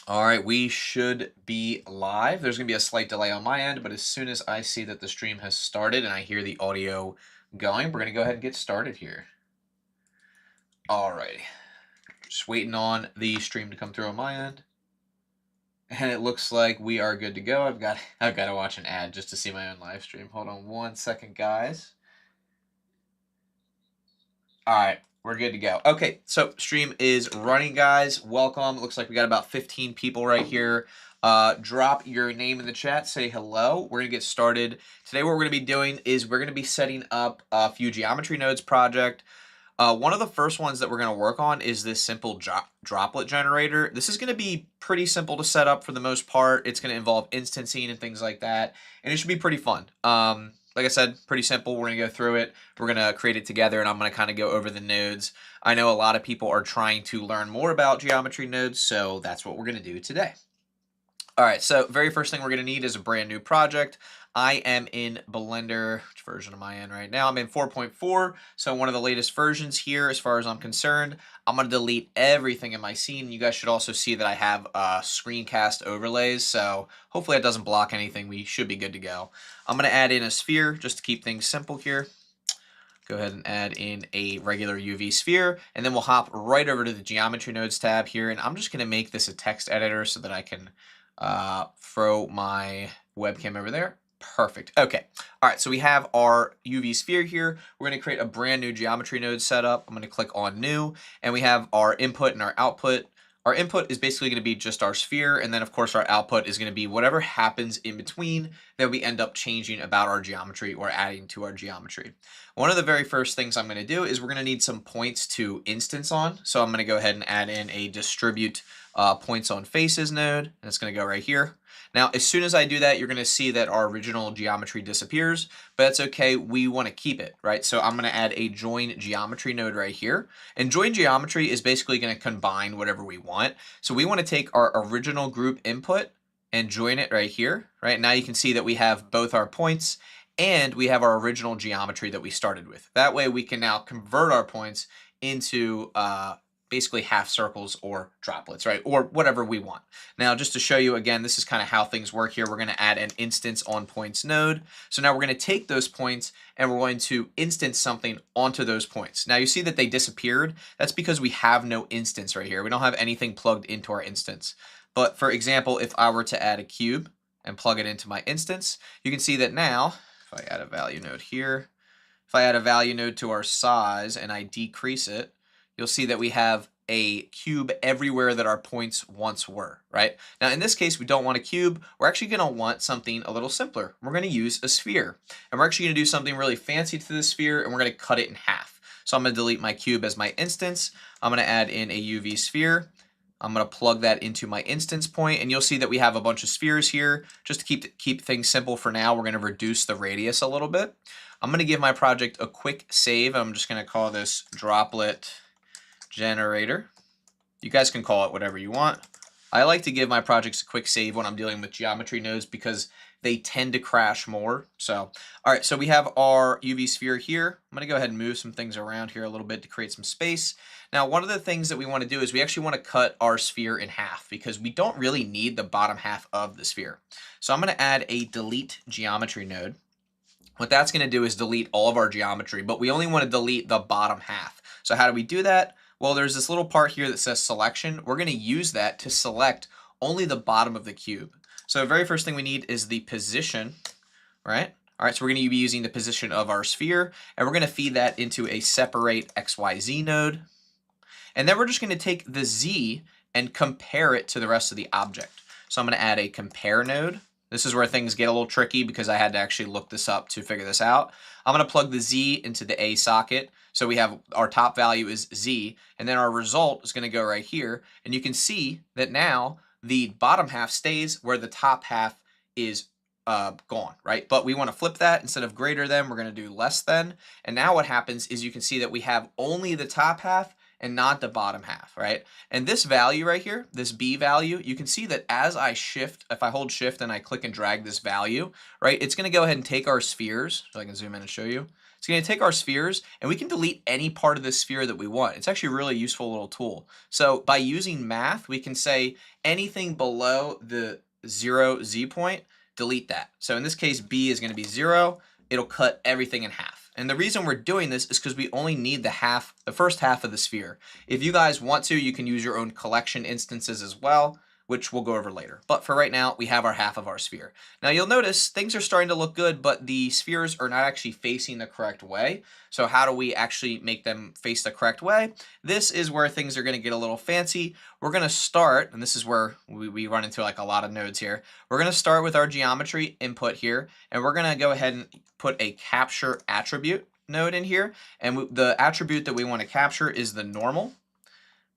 All right, we should be live. There's going to be a slight delay on my end, but as soon as I see that the stream has started and I hear the audio going, we're going to go ahead and get started here. All righty. Just waiting on the stream to come through on my end. And it looks like we are good to go. I've got to watch an ad just to see my own live stream. Hold on one second, guys. All right, we're good to go. Okay, so stream is running, guys. Welcome. It looks like we got about 15 people right here. Drop your name in the chat. Say hello. We're going to get started. Today what we're going to be doing is we're going to be setting up a few Geometry Nodes project. One of the first ones that we're going to work on is this simple droplet generator. This is going to be pretty simple to set up for the most part. It's going to involve instancing and things like that, and it should be pretty fun. Like I said, pretty simple. We're going to go through it. We're going to create it together, and I'm going to kind of go over the nodes. I know a lot of people are trying to learn more about geometry nodes, so that's what we're going to do today. All right, so very first thing we're going to need is a brand new project. I am in Blender. Which version am I in right now? I'm in 4.4, so one of the latest versions here as far as I'm concerned. I'm going to delete everything in my scene. You guys should also see that I have screencast overlays, so hopefully that doesn't block anything. We should be good to go. I'm going to add in a sphere just to keep things simple here. Go ahead and add in a regular UV sphere, and then we'll hop right over to the Geometry Nodes tab here, and I'm just going to make this a text editor so that I can throw my webcam over there. Perfect. Okay. All right. So we have our UV sphere here. We're going to create a brand new geometry node setup. I'm going to click on new, and we have our input and our output. Our input is basically going to be just our sphere, and then of course our output is going to be whatever happens in between that we end up changing about our geometry or adding to our geometry. One of the very first things I'm going to do is we're going to need some points to instance on. So I'm going to go ahead and add in a distribute points on faces node, and it's going to go right here. Now, as soon as I do that, you're going to see that our original geometry disappears, but that's okay. We want to keep it, right? So I'm going to add a join geometry node right here. And join geometry is basically going to combine whatever we want. So we want to take our original group input and join it right here, right? Now you can see that we have both our points and we have our original geometry that we started with. That way we can now convert our points into basically half circles or droplets, right? Or whatever we want. Now, just to show you again, this is kind of how things work here. We're going to add an instance on points node. So now we're going to take those points and we're going to instance something onto those points. Now you see that they disappeared. That's because we have no instance right here. We don't have anything plugged into our instance. But for example, if I were to add a cube and plug it into my instance, you can see that now, if I add a value node here, if I add a value node to our size and I decrease it, you'll see that we have a cube everywhere that our points once were, right? Now, in this case, we don't want a cube. We're actually going to want something a little simpler. We're going to use a sphere. And we're actually going to do something really fancy to the sphere, and we're going to cut it in half. So I'm going to delete my cube as my instance. I'm going to add in a UV sphere. I'm going to plug that into my instance point, and you'll see that we have a bunch of spheres here. Just to keep things simple for now, we're going to reduce the radius a little bit. I'm going to give my project a quick save. I'm just going to call this droplet generator. You guys can call it whatever you want. I like to give my projects a quick save when I'm dealing with geometry nodes because they tend to crash more. So, all right, so we have our UV sphere here. I'm going to go ahead and move some things around here a little bit to create some space. Now, one of the things that we want to do is we actually want to cut our sphere in half because we don't really need the bottom half of the sphere. So I'm going to add a delete geometry node. What that's going to do is delete all of our geometry, but we only want to delete the bottom half. So how do we do that? Well, there's this little part here that says selection. We're going to use that to select only the bottom of the cube. So the very first thing we need is the position, right? All right, so we're going to be using the position of our sphere, and we're going to feed that into a separate XYZ node. And then we're just going to take the Z and compare it to the rest of the object. So I'm going to add a compare node. This is where things get a little tricky because I had to actually look this up to figure this out. I'm going to plug the Z into the A socket. So we have our top value is Z, and then our result is going to go right here. And you can see that now the bottom half stays where the top half is gone, right? But we want to flip that. Instead of greater than, we're going to do less than. And now what happens is you can see that we have only the top half and not the bottom half, right? And this value right here, this B value, you can see that as I shift, if I hold shift and I click and drag this value, right, it's going to go ahead and take our spheres, so I can zoom in and show you. It's It's going to take our spheres and we can delete any part of the sphere that we want. It's actually a really useful little tool. So by using math, we can say anything below the 0 z point, delete that. So in this case, b is going to be 0. It'll cut everything in half. And the reason we're doing this is because we only need the first half of the sphere. If you guys want to, you can use your own collection instances as well, which we'll go over later. But for right now, we have our half of our sphere. Now you'll notice things are starting to look good, but the spheres are not actually facing the correct way. So how do we actually make them face the correct way? This is where things are going to get a little fancy. We're going to start, and this is where we run into like a lot of nodes here. We're going to start with our geometry input here, and we're going to go ahead and put a capture attribute node in here. And the attribute that we want to capture is the normal.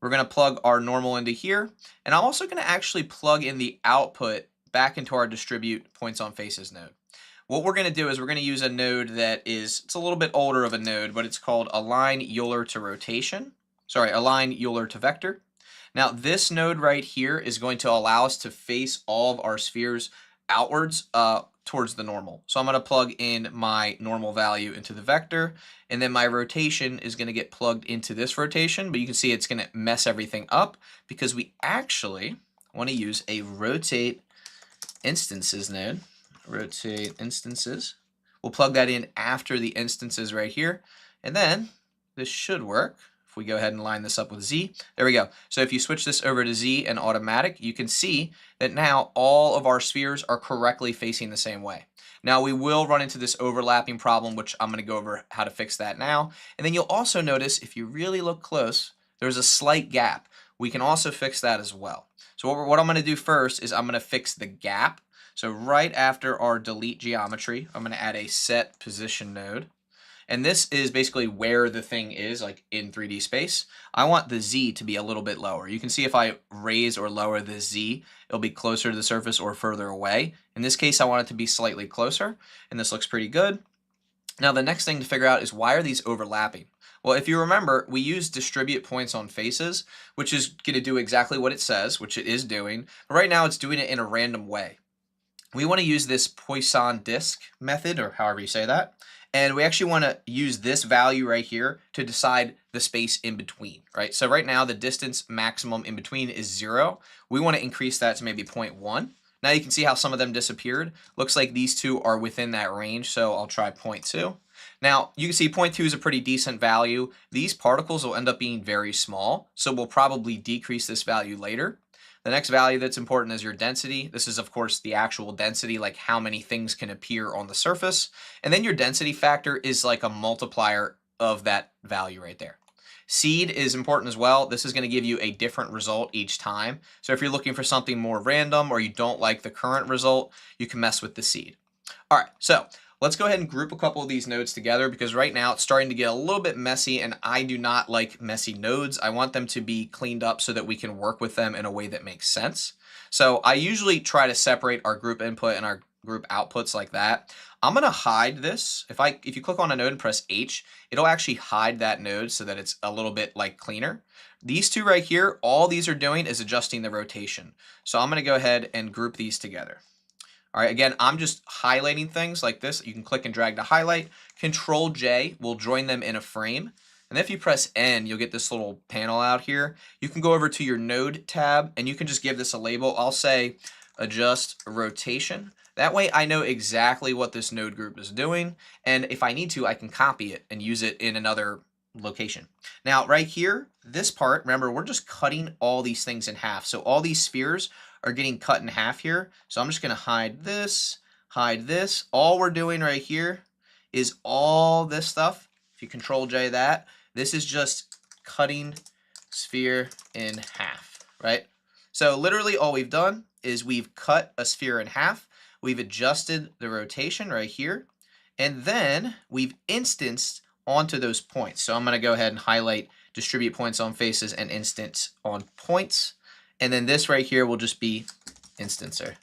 We're going to plug our normal into here. And I'm also going to actually plug in the output back into our distribute points on faces node. What we're going to do is we're going to use a node that it's a little bit older of a node, but it's called align Euler to rotation. Sorry, align Euler to vector. Now this node right here is going to allow us to face all of our spheres outwards towards the normal. So I'm going to plug in my normal value into the vector, and then my rotation is going to get plugged into this rotation, but you can see it's going to mess everything up because we actually want to use a rotate instances node. Rotate instances. We'll plug that in after the instances right here, and then this should work. If we go ahead and line this up with Z, there we go. So if you switch this over to Z and automatic, you can see that now all of our spheres are correctly facing the same way. Now we will run into this overlapping problem, which I'm going to go over how to fix that now. And then you'll also notice if you really look close, there's a slight gap. We can also fix that as well. So what I'm going to do first is I'm going to fix the gap. So right after our delete geometry, I'm going to add a set position node. And this is basically where the thing is, like in 3D space. I want the Z to be a little bit lower. You can see if I raise or lower the Z, it'll be closer to the surface or further away. In this case, I want it to be slightly closer, and this looks pretty good. Now the next thing to figure out is why are these overlapping? Well, if you remember, we use distribute points on faces, which is going to do exactly what it says, which it is doing. But right now it's doing it in a random way. We want to use this Poisson disk method, or however you say that. And we actually want to use this value right here to decide the space in between, right? So right now the distance maximum in between is 0. We want to increase that to maybe 0.1. Now you can see how some of them disappeared. Looks like these two are within that range, so I'll try 0.2. Now you can see 0.2 is a pretty decent value. These particles will end up being very small, so we'll probably decrease this value later. The next value that's important is your density. This is, of course, the actual density, like how many things can appear on the surface. And then your density factor is like a multiplier of that value right there. Seed is important as well. This is going to give you a different result each time. So if you're looking for something more random or you don't like the current result, you can mess with the seed. All right, so let's go ahead and group a couple of these nodes together because right now it's starting to get a little bit messy and I do not like messy nodes. I want them to be cleaned up so that we can work with them in a way that makes sense. So I usually try to separate our group input and our group outputs like that. I'm going to hide this. If you click on a node and press H, it'll actually hide that node so that it's a little bit like cleaner. These two right here, all these are doing is adjusting the rotation. So I'm going to go ahead and group these together. All right, again, I'm just highlighting things like this. You can click and drag to highlight. Control J will join them in a frame. And if you press N, you'll get this little panel out here. You can go over to your node tab and you can just give this a label. I'll say adjust rotation. That way I know exactly what this node group is doing. And if I need to, I can copy it and use it in another location. Now, right here, this part, remember, we're just cutting all these things in half. So all these spheres are getting cut in half here. So I'm just going to hide this, hide this. All we're doing right here is all this stuff. If you Control J that, this is just cutting sphere in half, right? So literally all we've done is we've cut a sphere in half. We've adjusted the rotation right here. And then we've instanced onto those points. So I'm going to go ahead and highlight distribute points on faces and instance on points. And then this right here will just be instancer.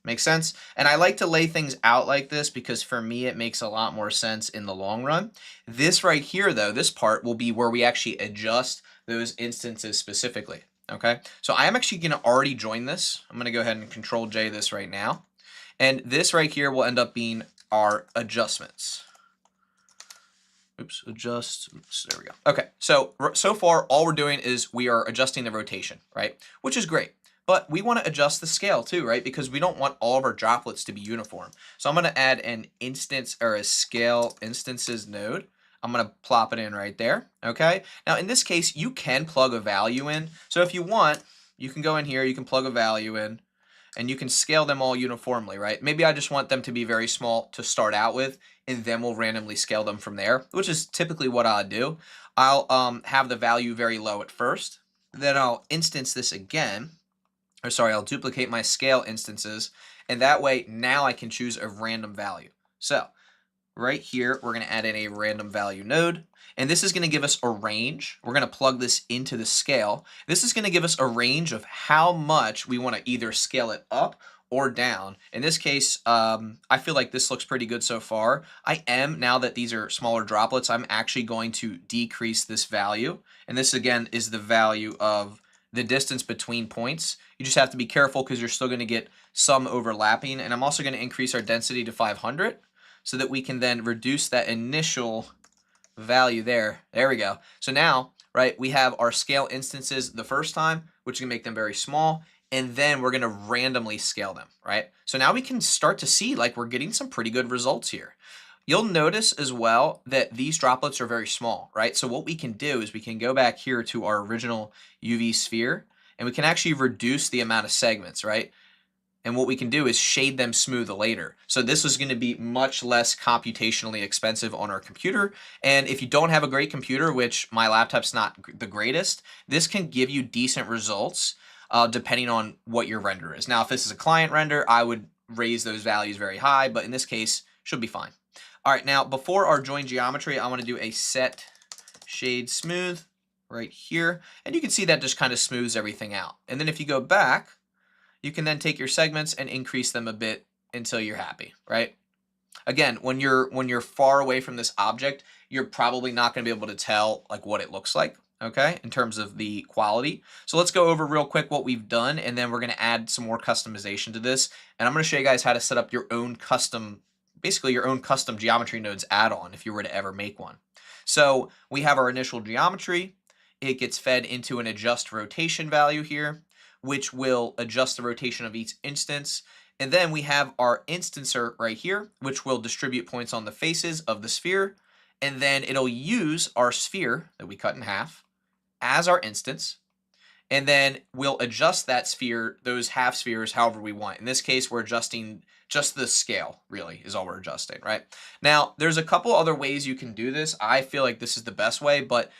Makes sense? And I like to lay things out like this because for me it makes a lot more sense in the long run. This right here though, this part will be where we actually adjust those instances specifically. Okay, so I am actually going to already join this. I'm going to go ahead and Control J this right now. And this right here will end up being our adjustments. Oops, adjust. Oops, there we go. Okay, so far all we're doing is we are adjusting the rotation, right? Which is great. But we want to adjust the scale too, right? Because we don't want all of our droplets to be uniform. So I'm going to add an instance or a scale instances node. I'm going to plop it in right there, okay? Now in this case, you can plug a value in. So if you want, you can go in here, you can plug a value in, and you can scale them all uniformly, right? Maybe I just want them to be very small to start out with, and then we'll randomly scale them from there, which is typically what I'll do. I'll have the value very low at first, then I'll instance this again, or sorry, I'll duplicate my scale instances, and that way now I can choose a random value. So right here, we're going to add in a random value node, and this is going to give us a range. We're going to plug this into the scale. This is going to give us a range of how much we want to either scale it up or down. In this case, I feel like this looks pretty good so far. Now that these are smaller droplets, I'm actually going to decrease this value. And this again is the value of the distance between points. You just have to be careful because you're still going to get some overlapping. And I'm also going to increase our density to 500 so that we can then reduce that initial value there. There we go. So now, right, we have our scale instances the first time, which is going to make them very small. And then we're going to randomly scale them, right? So now we can start to see like we're getting some pretty good results here. You'll notice as well that these droplets are very small, right? So what we can do is we can go back here to our original UV sphere and we can actually reduce the amount of segments, right? And what we can do is shade them smooth later. So this is going to be much less computationally expensive on our computer. And if you don't have a great computer, which my laptop's not the greatest, this can give you decent results depending on what your render is. Now, if this is a client render, I would raise those values very high, but in this case, should be fine. All right, now before our join geometry, I want to do a set shade smooth right here. And you can see that just kind of smooths everything out. And then if you go back, you can then take your segments and increase them a bit until you're happy, right? Again, when you're far away from this object, you're probably not going to be able to tell like what it looks like, okay, in terms of the quality. So let's go over real quick what we've done, and then we're going to add some more customization to this. And I'm going to show you guys how to set up your own custom, basically your own custom Geometry Nodes add-on if you were to ever make one. So we have our initial geometry. It gets fed into an adjust rotation value here, which will adjust the rotation of each instance. And then we have our instancer right here, which will distribute points on the faces of the sphere. And then it'll use our sphere that we cut in half as our instance. And then we'll adjust that sphere, those half spheres, however we want. In this case, we're adjusting just the scale, really, is all we're adjusting, right? Now, there's a couple other ways you can do this. I feel like this is the best way, but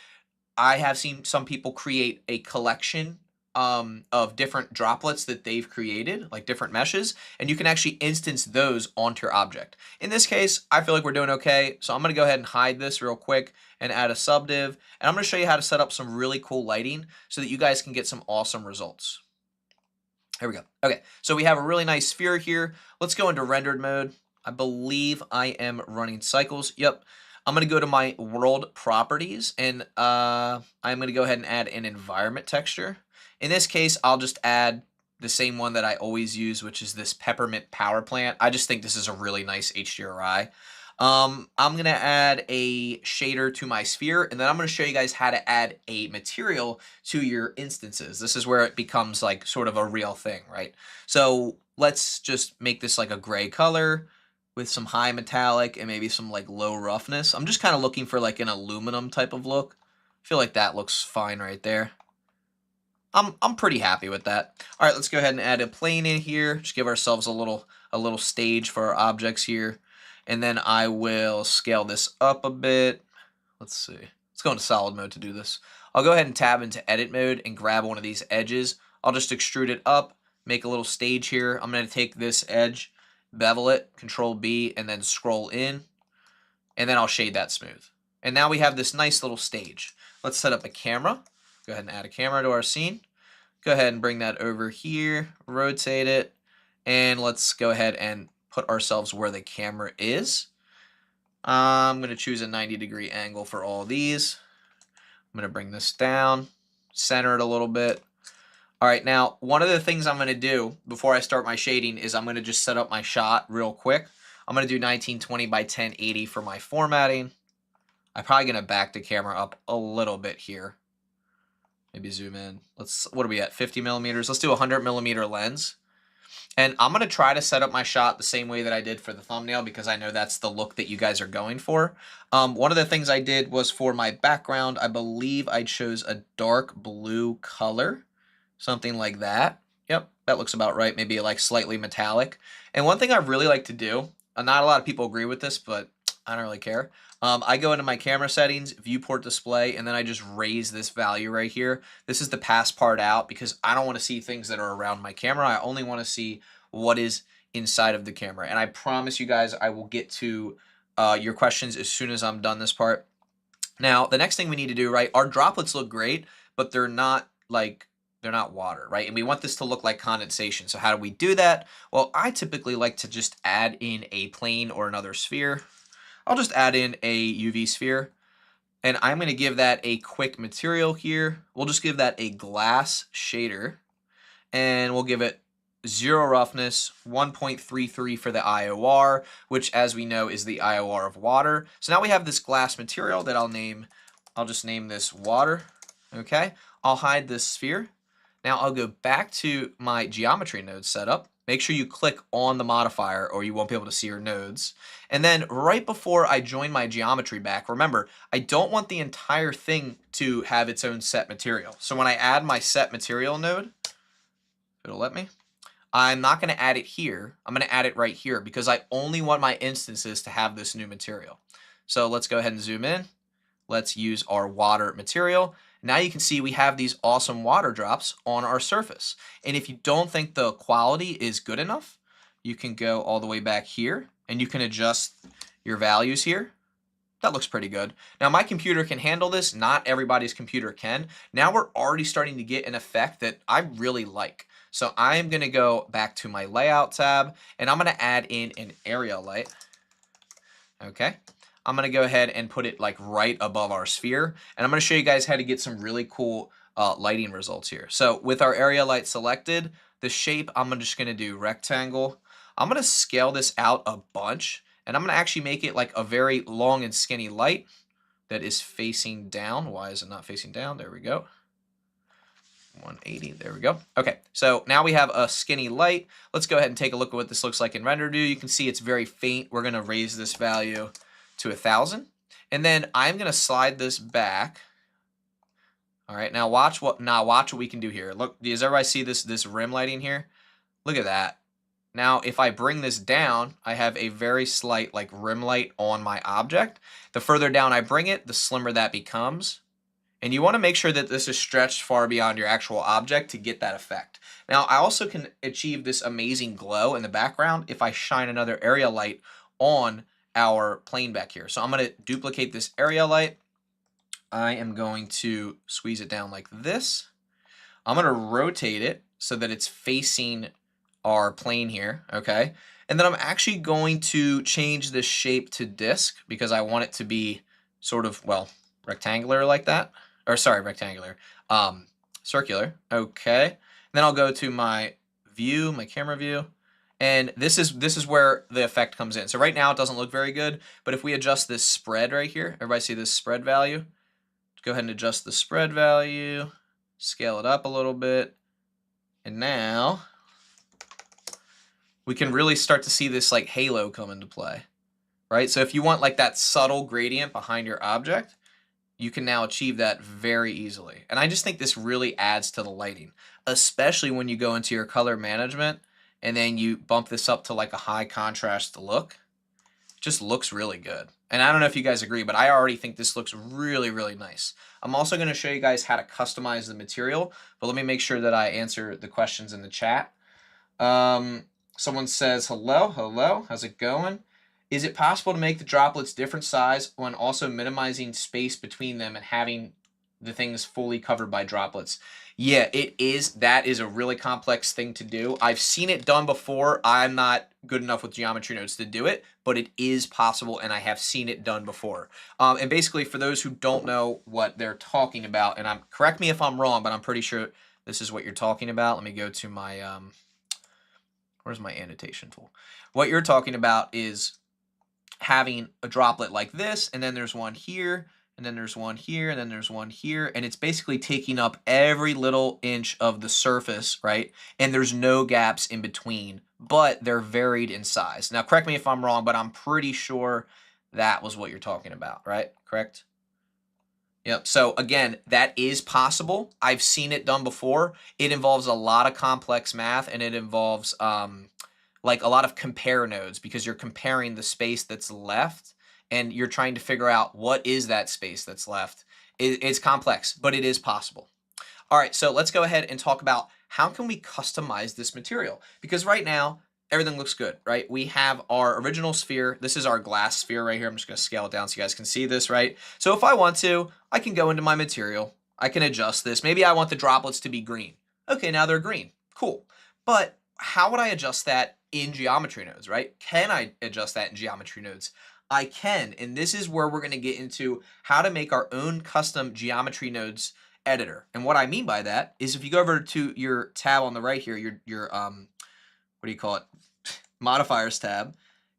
I have seen some people create a collection of different droplets that they've created, like different meshes, and you can actually instance those onto your object. In this case, I feel like we're doing okay, so I'm going to go ahead and hide this real quick and add a subdiv, and I'm going to show you how to set up some really cool lighting so that you guys can get some awesome results. Here we go. Okay, so we have a really nice sphere here. Let's go into rendered mode. I believe I am running cycles. Yep. I'm going to go to my world properties, and I'm going to go ahead and add an environment texture. In this case, I'll just add the same one that I always use, which is this peppermint power plant. I just think this is a really nice HDRI. I'm going to add a shader to my sphere, and then I'm going to show you guys how to add a material to your instances. This is where it becomes like sort of a real thing, right? So let's just make this like a gray color with some high metallic and maybe some like low roughness. I'm just kind of looking for like an aluminum type of look. I feel like that looks fine right there. I'm pretty happy with that. All right, let's go ahead and add a plane in here. Just give ourselves a little stage for our objects here. And then I will scale this up a bit. Let's see. Let's go into solid mode to do this. I'll go ahead and tab into edit mode and grab one of these edges. I'll just extrude it up, make a little stage here. I'm going to take this edge, bevel it, Control B, and then scroll in. And then I'll shade that smooth. And now we have this nice little stage. Let's set up a camera. Go ahead and add a camera to our scene. Go ahead and bring that over here, rotate it, and let's go ahead and put ourselves where the camera is. I'm going to choose a 90-degree angle for all these. I'm going to bring this down, center it a little bit. All right, now one of the things I'm going to do before I start my shading is I'm going to just set up my shot real quick. I'm going to do 1920 by 1080 for my formatting. I'm probably going to back the camera up a little bit here. Maybe zoom in. What are we at? 50 millimeters. Let's do a 100 millimeter lens. And I'm going to try to set up my shot the same way that I did for the thumbnail because I know that's the look that you guys are going for. One of the things I did was for my background, I believe I chose a dark blue color, something like that. Yep, that looks about right. Maybe like slightly metallic. And one thing I really like to do, not a lot of people agree with this, but I don't really care. I go into my camera settings, viewport display, and then I just raise this value right here. This is the pass part out because I don't want to see things that are around my camera. I only want to see what is inside of the camera. And I promise you guys I will get to your questions as soon as I'm done this part. Now, the next thing we need to do, right, our droplets look great, but they're not water, right? And we want this to look like condensation. So how do we do that? Well, I typically like to just add in a plane or another sphere. I'll just add in a UV sphere, and I'm going to give that a quick material here. We'll just give that a glass shader, and we'll give it 0 roughness, 1.33 for the IOR, which as we know is the IOR of water. So now we have this glass material that I'll just name this water, okay? I'll hide this sphere. Now I'll go back to my geometry node setup. Make sure you click on the modifier or you won't be able to see your nodes. And then right before I join my geometry back, remember, I don't want the entire thing to have its own set material. So when I add my set material node, it'll let me. I'm not going to add it here. I'm going to add it right here because I only want my instances to have this new material. So let's go ahead and zoom in. Let's use our water material. Now you can see we have these awesome water drops on our surface. And if you don't think the quality is good enough, you can go all the way back here and you can adjust your values here. That looks pretty good. Now my computer can handle this. Not everybody's computer can. Now we're already starting to get an effect that I really like. So I'm going to go back to my layout tab and I'm going to add in an area light. Okay. I'm going to go ahead and put it like right above our sphere. And I'm going to show you guys how to get some really cool lighting results here. So with our area light selected, the shape, I'm just going to do rectangle. I'm going to scale this out a bunch. And I'm going to actually make it like a very long and skinny light that is facing down. Why is it not facing down? There we go. 180, there we go. Okay, so now we have a skinny light. Let's go ahead and take a look at what this looks like in render view. You can see it's very faint. We're going to raise this value to 1,000. And then I'm going to slide this back. All right, now watch what we can do here. Look, does everybody see this rim lighting here? Look at that. Now, if I bring this down, I have a very slight like rim light on my object. The further down I bring it, the slimmer that becomes. And you want to make sure that this is stretched far beyond your actual object to get that effect. Now, I also can achieve this amazing glow in the background if I shine another area light on our plane back here. So I'm going to duplicate this area light. I am going to squeeze it down like this. I'm going to rotate it so that it's facing our plane here, okay? And then I'm actually going to change the shape to disk because I want it to be sort of, well, rectangular like that. Or sorry, rectangular. Circular, okay. And then I'll go to my view, my camera view. And this is where the effect comes in. So right now it doesn't look very good, but if we adjust this spread right here, everybody see this spread value? Go ahead and adjust the spread value, scale it up a little bit, and now we can really start to see this like halo come into play, right? So if you want like that subtle gradient behind your object, you can now achieve that very easily. And I just think this really adds to the lighting, especially when you go into your color management and then you bump this up to like a high contrast look. It just looks really good. And I don't know if you guys agree, but I already think this looks really, really nice. I'm also going to show you guys how to customize the material, but let me make sure that I answer the questions in the chat. Someone says, hello, how's it going? Is it possible to make the droplets different size when also minimizing space between them and having the things fully covered by droplets? Yeah, it is. That is a really complex thing to do. I've seen it done before. I'm not good enough with geometry nodes to do it, but it is possible and I have seen it done before. And basically for those who don't know what they're talking about, and correct me if I'm wrong, but I'm pretty sure this is what you're talking about. Let me go to my, where's my annotation tool? What you're talking about is having a droplet like this, and then there's one here, and then there's one here, and then there's one here, and it's basically taking up every little inch of the surface, right? And there's no gaps in between, but they're varied in size. Now, correct me if I'm wrong, but I'm pretty sure that was what you're talking about, right? Correct? Yep. So again, that is possible. I've seen it done before. It involves a lot of complex math, and it involves like a lot of compare nodes, because you're comparing the space that's left and you're trying to figure out what is that space that's left. It's complex, but it is possible. All right, so let's go ahead and talk about how can we customize this material? Because right now, everything looks good, right? We have our original sphere. This is our glass sphere right here. I'm just gonna scale it down so you guys can see this, right? So if I want to, I can go into my material. I can adjust this. Maybe I want the droplets to be green. Okay, now they're green. Cool. But how would I adjust that in geometry nodes, right? Can I adjust that in geometry nodes? I can, and this is where we're gonna get into how to make our own custom geometry nodes editor. And what I mean by that is if you go over to your tab on the right here, your what do you call it? Modifiers tab,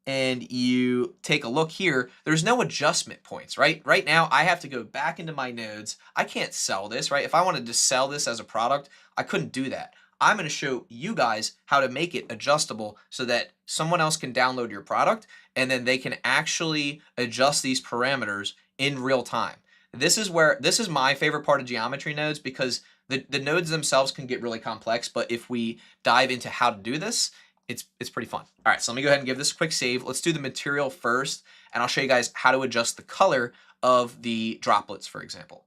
and you take a look here, there's no adjustment points, right? Right now, I have to go back into my nodes. I can't sell this, right? If I wanted to sell this as a product, I couldn't do that. I'm going to show you guys how to make it adjustable so that someone else can download your product and then they can actually adjust these parameters in real time. This is my favorite part of geometry nodes, because the nodes themselves can get really complex, but if we dive into how to do this, it's pretty fun. All right, so let me go ahead and give this a quick save. Let's do the material first, and I'll show you guys how to adjust the color of the droplets, for example.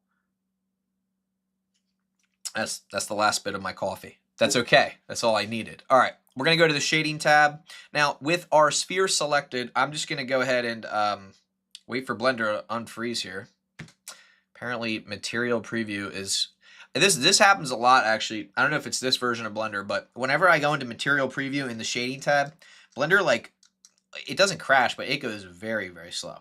That's the last bit of my coffee. That's okay. That's all I needed. All right, we're gonna go to the shading tab. Now, with our sphere selected, I'm just gonna go ahead and wait for Blender to unfreeze here. Apparently, material preview is... This happens a lot, actually. I don't know if it's this version of Blender, but whenever I go into material preview in the shading tab, Blender, like, it doesn't crash, but it goes very, very slow.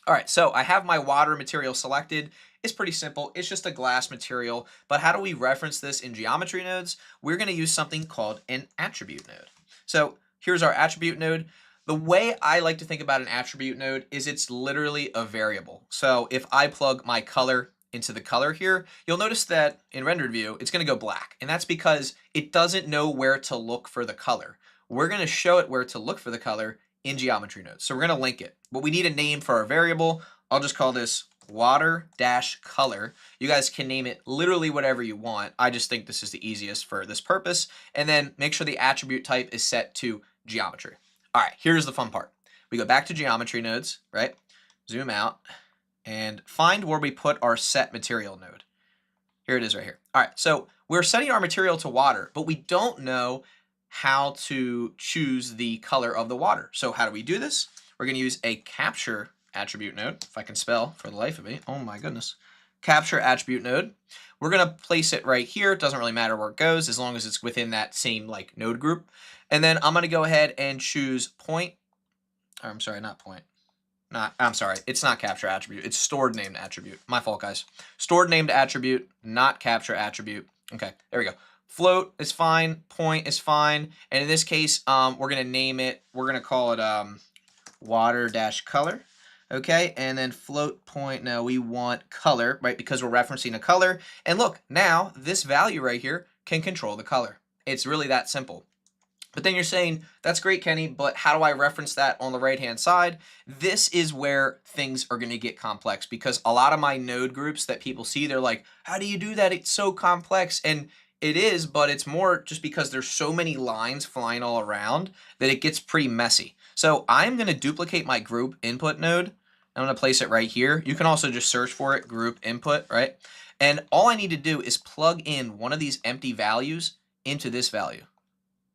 All right, so I have my water material selected. It's pretty simple. It's just a glass material. But how do we reference this in geometry nodes? We're going to use something called an attribute node. So here's our attribute node. The way I like to think about an attribute node is it's literally a variable. So if I plug my color into the color here, you'll notice that in rendered view, it's going to go black. And that's because it doesn't know where to look for the color. We're going to show it where to look for the color in geometry nodes. So we're going to link it, but we need a name for our variable. I'll just call this water-color. You guys can name it literally whatever you want. I just think this is the easiest for this purpose. And then make sure the attribute type is set to geometry. All right, here's the fun part. We go back to geometry nodes, right? Zoom out and find where we put our set material node. Here it is right here. All right, so we're setting our material to water, but we don't know how to choose the color of the water. So how do we do this? We're going to use a capture attribute node, if I can spell for the life of me. Oh my goodness. Capture attribute node. We're going to place it right here. It doesn't really matter where it goes as long as it's within that same like node group. And then I'm going to go ahead and choose point. Or I'm sorry, not point. I'm sorry, it's not capture attribute. It's stored named attribute. My fault, guys. Stored named attribute, not capture attribute. Okay, there we go. Float is fine. Point is fine. And in this case, we're going to name it. We're going to call it water-color. Okay, and then float point. No, we want color, right? Because we're referencing a color. And look, now this value right here can control the color. It's really that simple. But then you're saying, that's great, Kenny, but how do I reference that on the right-hand side? This is where things are going to get complex, because a lot of my node groups that people see, they're like, how do you do that? It's so complex. And it is, but it's more just because there's so many lines flying all around that it gets pretty messy. So I'm going to duplicate my group input node. I'm going to place it right here. You can also just search for it, group input, right? And all I need to do is plug in one of these empty values into this value,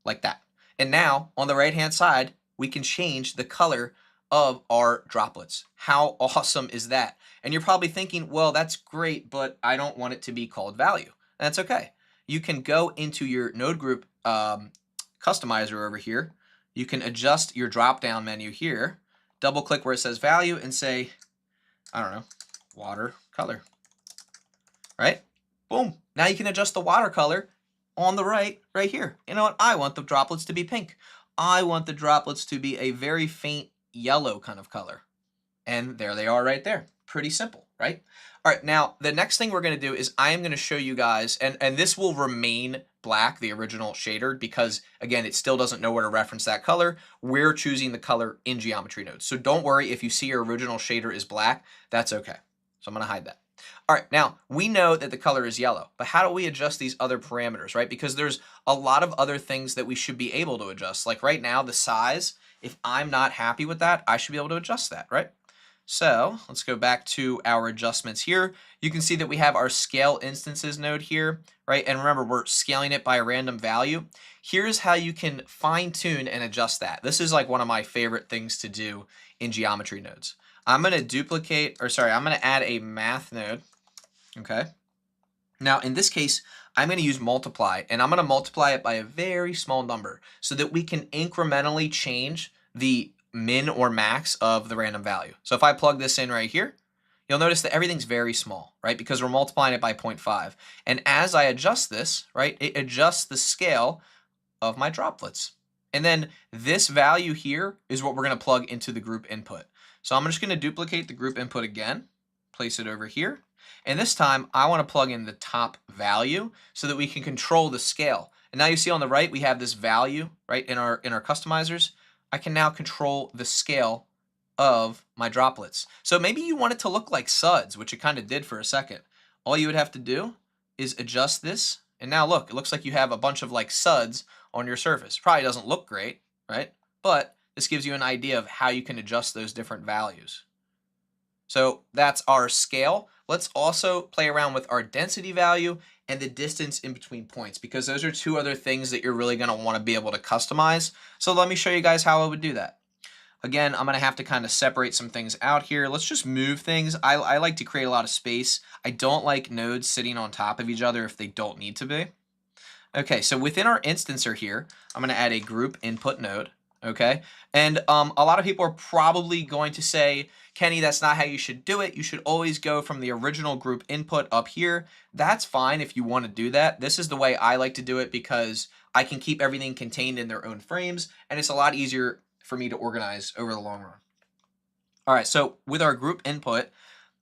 like that. And now, on the right-hand side, we can change the color of our droplets. How awesome is that? And you're probably thinking, well, that's great, but I don't want it to be called value. And that's okay. You can go into your node group customizer over here. You can adjust your drop-down menu here, double-click where it says value, and say, I don't know, watercolor, right? Boom. Now you can adjust the watercolor on the right here. You know what? I want the droplets to be pink. I want the droplets to be a very faint yellow kind of color. And there they are right there. Pretty simple, right? All right, now the next thing we're going to do is I am going to show you guys, and this will remain black, the original shader, because again, it still doesn't know where to reference that color. We're choosing the color in Geometry Nodes. So don't worry if you see your original shader is black, that's okay. So I'm going to hide that. All right, now we know that the color is yellow, but how do we adjust these other parameters, right? Because there's a lot of other things that we should be able to adjust. Like right now, the size, if I'm not happy with that, I should be able to adjust that, right? So let's go back to our adjustments here. You can see that we have our scale instances node here, right? And remember, we're scaling it by a random value. Here's how you can fine tune and adjust that. This is like one of my favorite things to do in Geometry Nodes. I'm going to I'm going to add a math node. Okay. Now in this case, I'm going to use multiply, and I'm going to multiply it by a very small number so that we can incrementally change the min or max of the random value. So if I plug this in right here, you'll notice that everything's very small, right? Because we're multiplying it by 0.5. And as I adjust this, right, it adjusts the scale of my droplets. And then this value here is what we're going to plug into the group input. So I'm just going to duplicate the group input again, place it over here. And this time I want to plug in the top value so that we can control the scale. And now you see on the right, we have this value, right, in our customizers. I can now control the scale of my droplets. So maybe you want it to look like suds, which it kind of did for a second. All you would have to do is adjust this. And now look, it looks like you have a bunch of like suds on your surface. Probably doesn't look great, right? But this gives you an idea of how you can adjust those different values. So that's our scale. Let's also play around with our density value and the distance in between points, because those are two other things that you're really going to want to be able to customize. So let me show you guys how I would do that. Again, I'm going to have to kind of separate some things out here. Let's just move things. I like to create a lot of space. I don't like nodes sitting on top of each other if they don't need to be. Okay, so within our instancer here, I'm going to add a group input node. Okay, and a lot of people are probably going to say, Kenny, that's not how you should do it. You should always go from the original group input up here. That's fine if you want to do that. This is the way I like to do it because I can keep everything contained in their own frames, and it's a lot easier for me to organize over the long run. All right, so with our group input,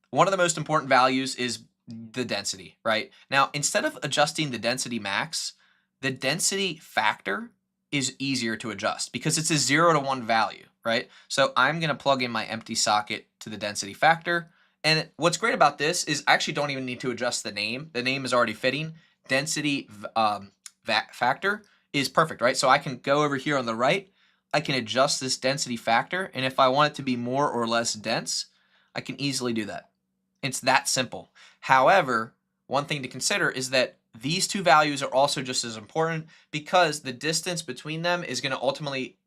one of the most important values is the density, right? Now, instead of adjusting the density max, the density factor is easier to adjust because it's a 0 to 1 value, right? So I'm going to plug in my empty socket to the density factor. And what's great about this is I actually don't even need to adjust the name. The name is already fitting. Density factor is perfect, right? So I can go over here on the right. I can adjust this density factor. And if I want it to be more or less dense, I can easily do that. It's that simple. However, one thing to consider is that these two values are also just as important because the distance between them is going to ultimately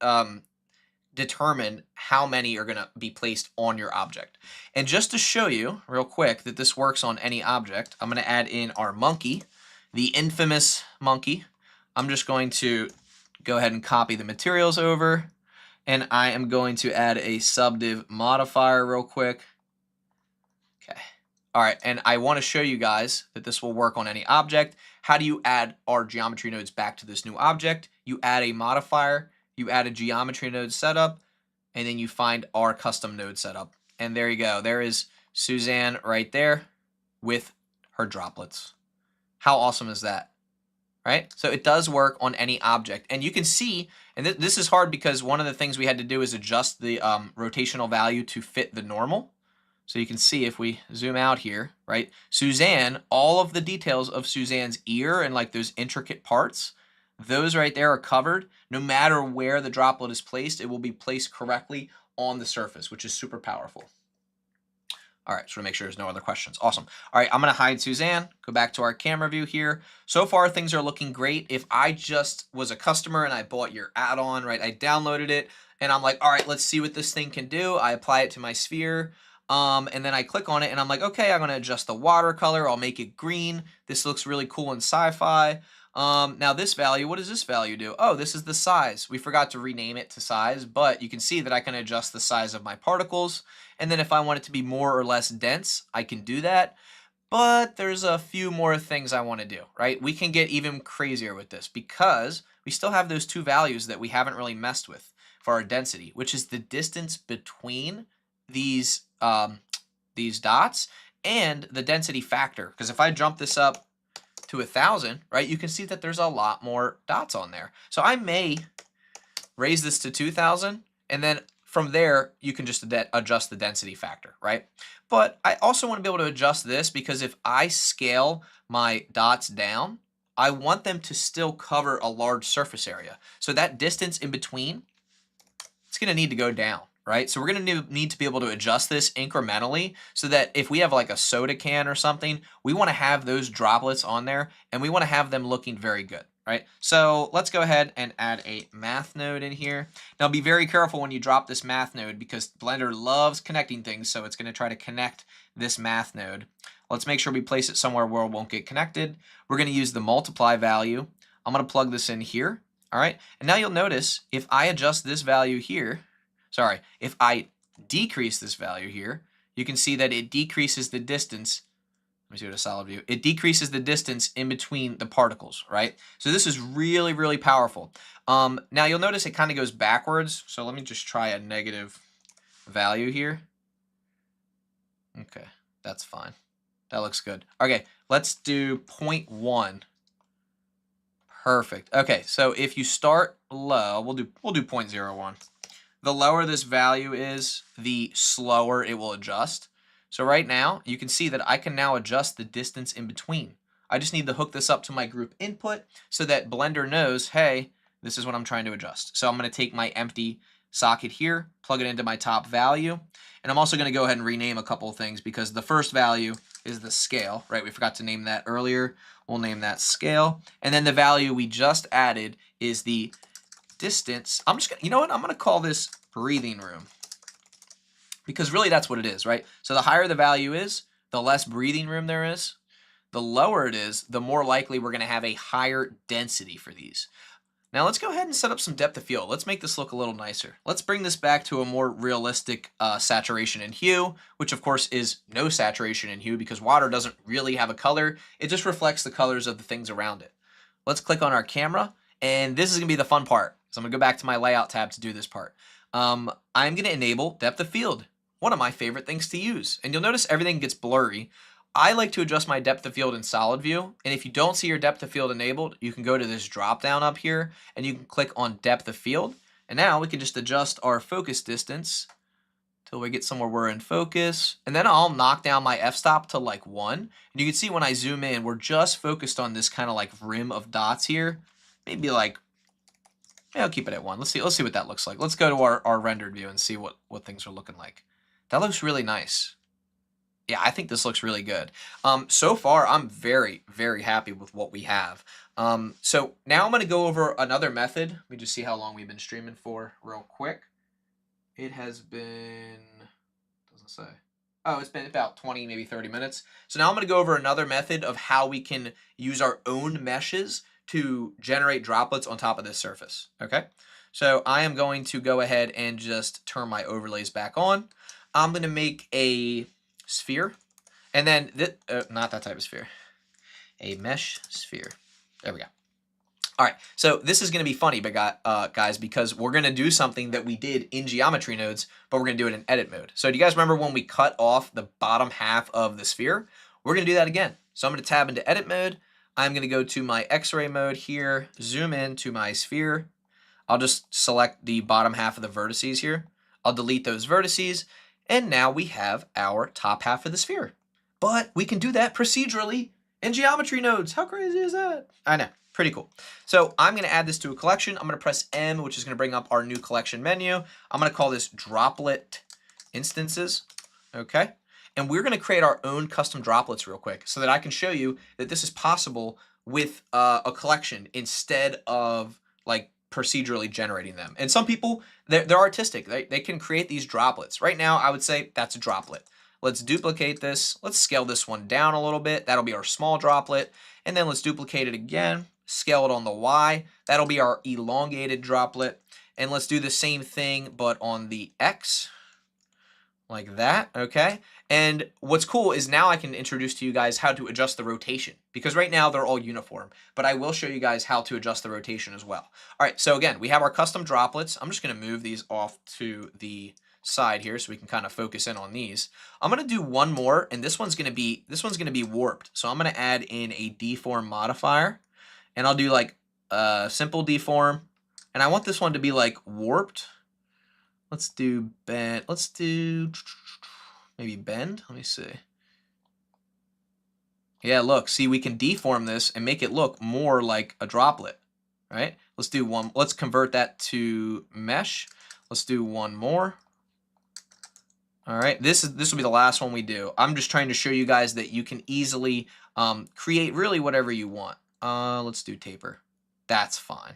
determine how many are going to be placed on your object. And just to show you real quick that this works on any object, I'm going to add in our monkey, the infamous monkey. I'm just going to go ahead and copy the materials over, and I am going to add a subdiv modifier real quick. Okay. All right, and I want to show you guys that this will work on any object. How do you add our geometry nodes back to this new object? You add a modifier, you add a geometry node setup, and then you find our custom node setup. And there you go. There is Suzanne right there with her droplets. How awesome is that? Right? So it does work on any object. And you can see, and this is hard because one of the things we had to do is adjust the rotational value to fit the normal. So you can see if we zoom out here, right? Suzanne, all of the details of Suzanne's ear and like those intricate parts, those right there are covered. No matter where the droplet is placed, it will be placed correctly on the surface, which is super powerful. All right, just want to make sure there's no other questions. Awesome. All right, I'm going to hide Suzanne, go back to our camera view here. So far, things are looking great. If I just was a customer and I bought your add-on, right, I downloaded it, and I'm like, all right, let's see what this thing can do. I apply it to my sphere. And then I click on it and I'm like, okay, I'm going to adjust the watercolor. I'll make it green. This looks really cool in sci-fi. Now this value, what does this value do? Oh, this is the size. We forgot to rename it to size, but you can see that I can adjust the size of my particles. And then if I want it to be more or less dense, I can do that. But there's a few more things I want to do, right? We can get even crazier with this because we still have those two values that we haven't really messed with. for our density, which is the distance between these dots and the density factor. Because if I jump this up to 1,000, right, you can see that there's a lot more dots on there. So I may raise this to 2,000, and then from there, you can just adjust the density factor, right? But I also want to be able to adjust this because if I scale my dots down, I want them to still cover a large surface area. So that distance in between, it's going to need to go down, right? So we're going to need to be able to adjust this incrementally so that if we have like a soda can or something, we want to have those droplets on there and we want to have them looking very good, right? So let's go ahead and add a math node in here. Now be very careful when you drop this math node because Blender loves connecting things, so it's going to try to connect this math node. Let's make sure we place it somewhere where it won't get connected. We're going to use the multiply value. I'm going to plug this in here. All right, and now you'll notice if I adjust this value here, if I decrease this value here, you can see that it decreases the distance. Let me see what a solid view. It decreases the distance in between the particles, right? So this is really, really powerful. Now you'll notice it kind of goes backwards. So let me just try a negative value here. Okay, that's fine. That looks good. Okay, let's do 0.1. Perfect. Okay, so if you start low, we'll do 0.01. The lower this value is, the slower it will adjust. So right now, you can see that I can now adjust the distance in between. I just need to hook this up to my group input so that Blender knows, hey, this is what I'm trying to adjust. So I'm going to take my empty socket here, plug it into my top value, and I'm also going to go ahead and rename a couple of things because the first value is the scale, right? We forgot to name that earlier. We'll name that scale. And then the value we just added is the distance. I'm just going to, you know what? I'm going to call this breathing room because really that's what it is, right? So the higher the value is, the less breathing room there is. The lower it is, the more likely we're going to have a higher density for these. Now let's go ahead and set up some depth of field. Let's make this look a little nicer. Let's bring this back to a more realistic saturation and hue, which of course is no saturation and hue because water doesn't really have a color. It just reflects the colors of the things around it. Let's click on our camera, and this is going to be the fun part. So I'm going to go back to my layout tab to do this part. I'm going to enable depth of field, one of my favorite things to use. And you'll notice everything gets blurry. I like to adjust my depth of field in solid view, and if you don't see your depth of field enabled, you can go to this drop down up here and you can click on depth of field, and now we can just adjust our focus distance till we get somewhere we're in focus, and then I'll knock down my f-stop to like 1, and you can see when I zoom in, we're just focused on this kind of like rim of dots here, maybe like, yeah, I'll keep it at 1. Let's see what that looks like. Let's go to our rendered view and see what things are looking like. That looks really nice. Yeah, I think this looks really good. So far, I'm very, very happy with what we have. So now I'm going to go over another method. Let me just see how long we've been streaming for real quick. It has been, doesn't say. Oh, it's been about 20, maybe 30 minutes. So now I'm going to go over another method of how we can use our own meshes to generate droplets on top of this surface. Okay, so I am going to go ahead and just turn my overlays back on. I'm going to make a sphere, and then not that type of sphere, a mesh sphere. There we go. All right, so this is going to be funny, but guys, because we're going to do something that we did in Geometry Nodes, but we're going to do it in edit mode. So do you guys remember when we cut off the bottom half of the sphere? We're going to do that again. So I'm going to tab into edit mode. I'm going to go to my X-ray mode here, zoom in to my sphere. I'll just select the bottom half of the vertices here. I'll delete those vertices. And now we have our top half of the sphere. But we can do that procedurally in Geometry Nodes. How crazy is that? I know, pretty cool. So I'm going to add this to a collection. I'm going to press M, which is going to bring up our new collection menu. I'm going to call this Droplet Instances. Okay. And we're going to create our own custom droplets real quick so that I can show you that this is possible with a collection instead of like procedurally generating them. And some people, they're artistic. They can create these droplets. Right now, I would say that's a droplet. Let's duplicate this. Let's scale this one down a little bit. That'll be our small droplet. And then let's duplicate it again. Scale it on the Y. That'll be our elongated droplet. And let's do the same thing, but on the X. like that, okay? And what's cool is now I can introduce to you guys how to adjust the rotation, because right now they're all uniform, but I will show you guys how to adjust the rotation as well. All right, so again, we have our custom droplets. I'm just gonna move these off to the side here so we can kind of focus in on these. I'm gonna do one more, and this one's gonna be warped. So I'm gonna add in a deform modifier, and I'll do like a simple deform, and I want this one to be like warped. Let's do bend. Let's do maybe bend. Let me see. Yeah, look, see, we can deform this and make it look more like a droplet, right? Let's do one. Let's convert that to mesh. Let's do one more. All right, this will be the last one we do. I'm just trying to show you guys that you can easily create really whatever you want. Let's do taper. That's fine.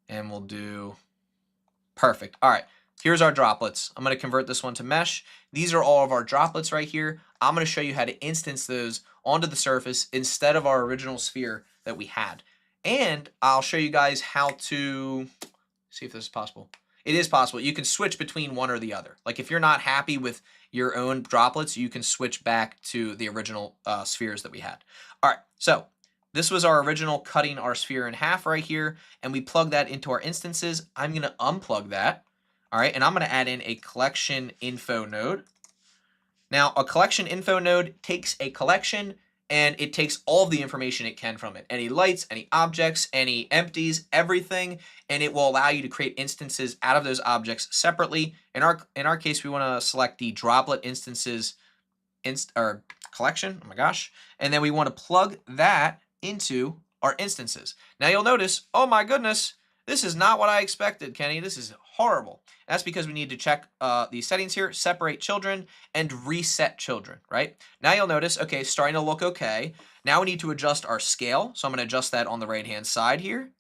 And we'll do perfect. All right. Here's our droplets. I'm going to convert this one to mesh. These are all of our droplets right here. I'm going to show you how to instance those onto the surface instead of our original sphere that we had. And I'll show you guys how to see if this is possible. It is possible. You can switch between one or the other. Like if you're not happy with your own droplets, you can switch back to the original spheres that we had. All right, so this was our original cutting our sphere in half right here, and we plug that into our instances. I'm going to unplug that. All right, and I'm going to add in a collection info node. Now, a collection info node takes a collection and it takes all of the information it can from it. Any lights, any objects, any empties, everything, and it will allow you to create instances out of those objects separately. In our case, we want to select the droplet instances or collection. Oh my gosh. And then we want to plug that into our instances. Now you'll notice, oh my goodness, this is not what I expected, Kenny. This is horrible. That's because we need to check these settings here, separate children and reset children, right? Now you'll notice, okay, starting to look okay. Now we need to adjust our scale. So I'm going to adjust that on the right-hand side here.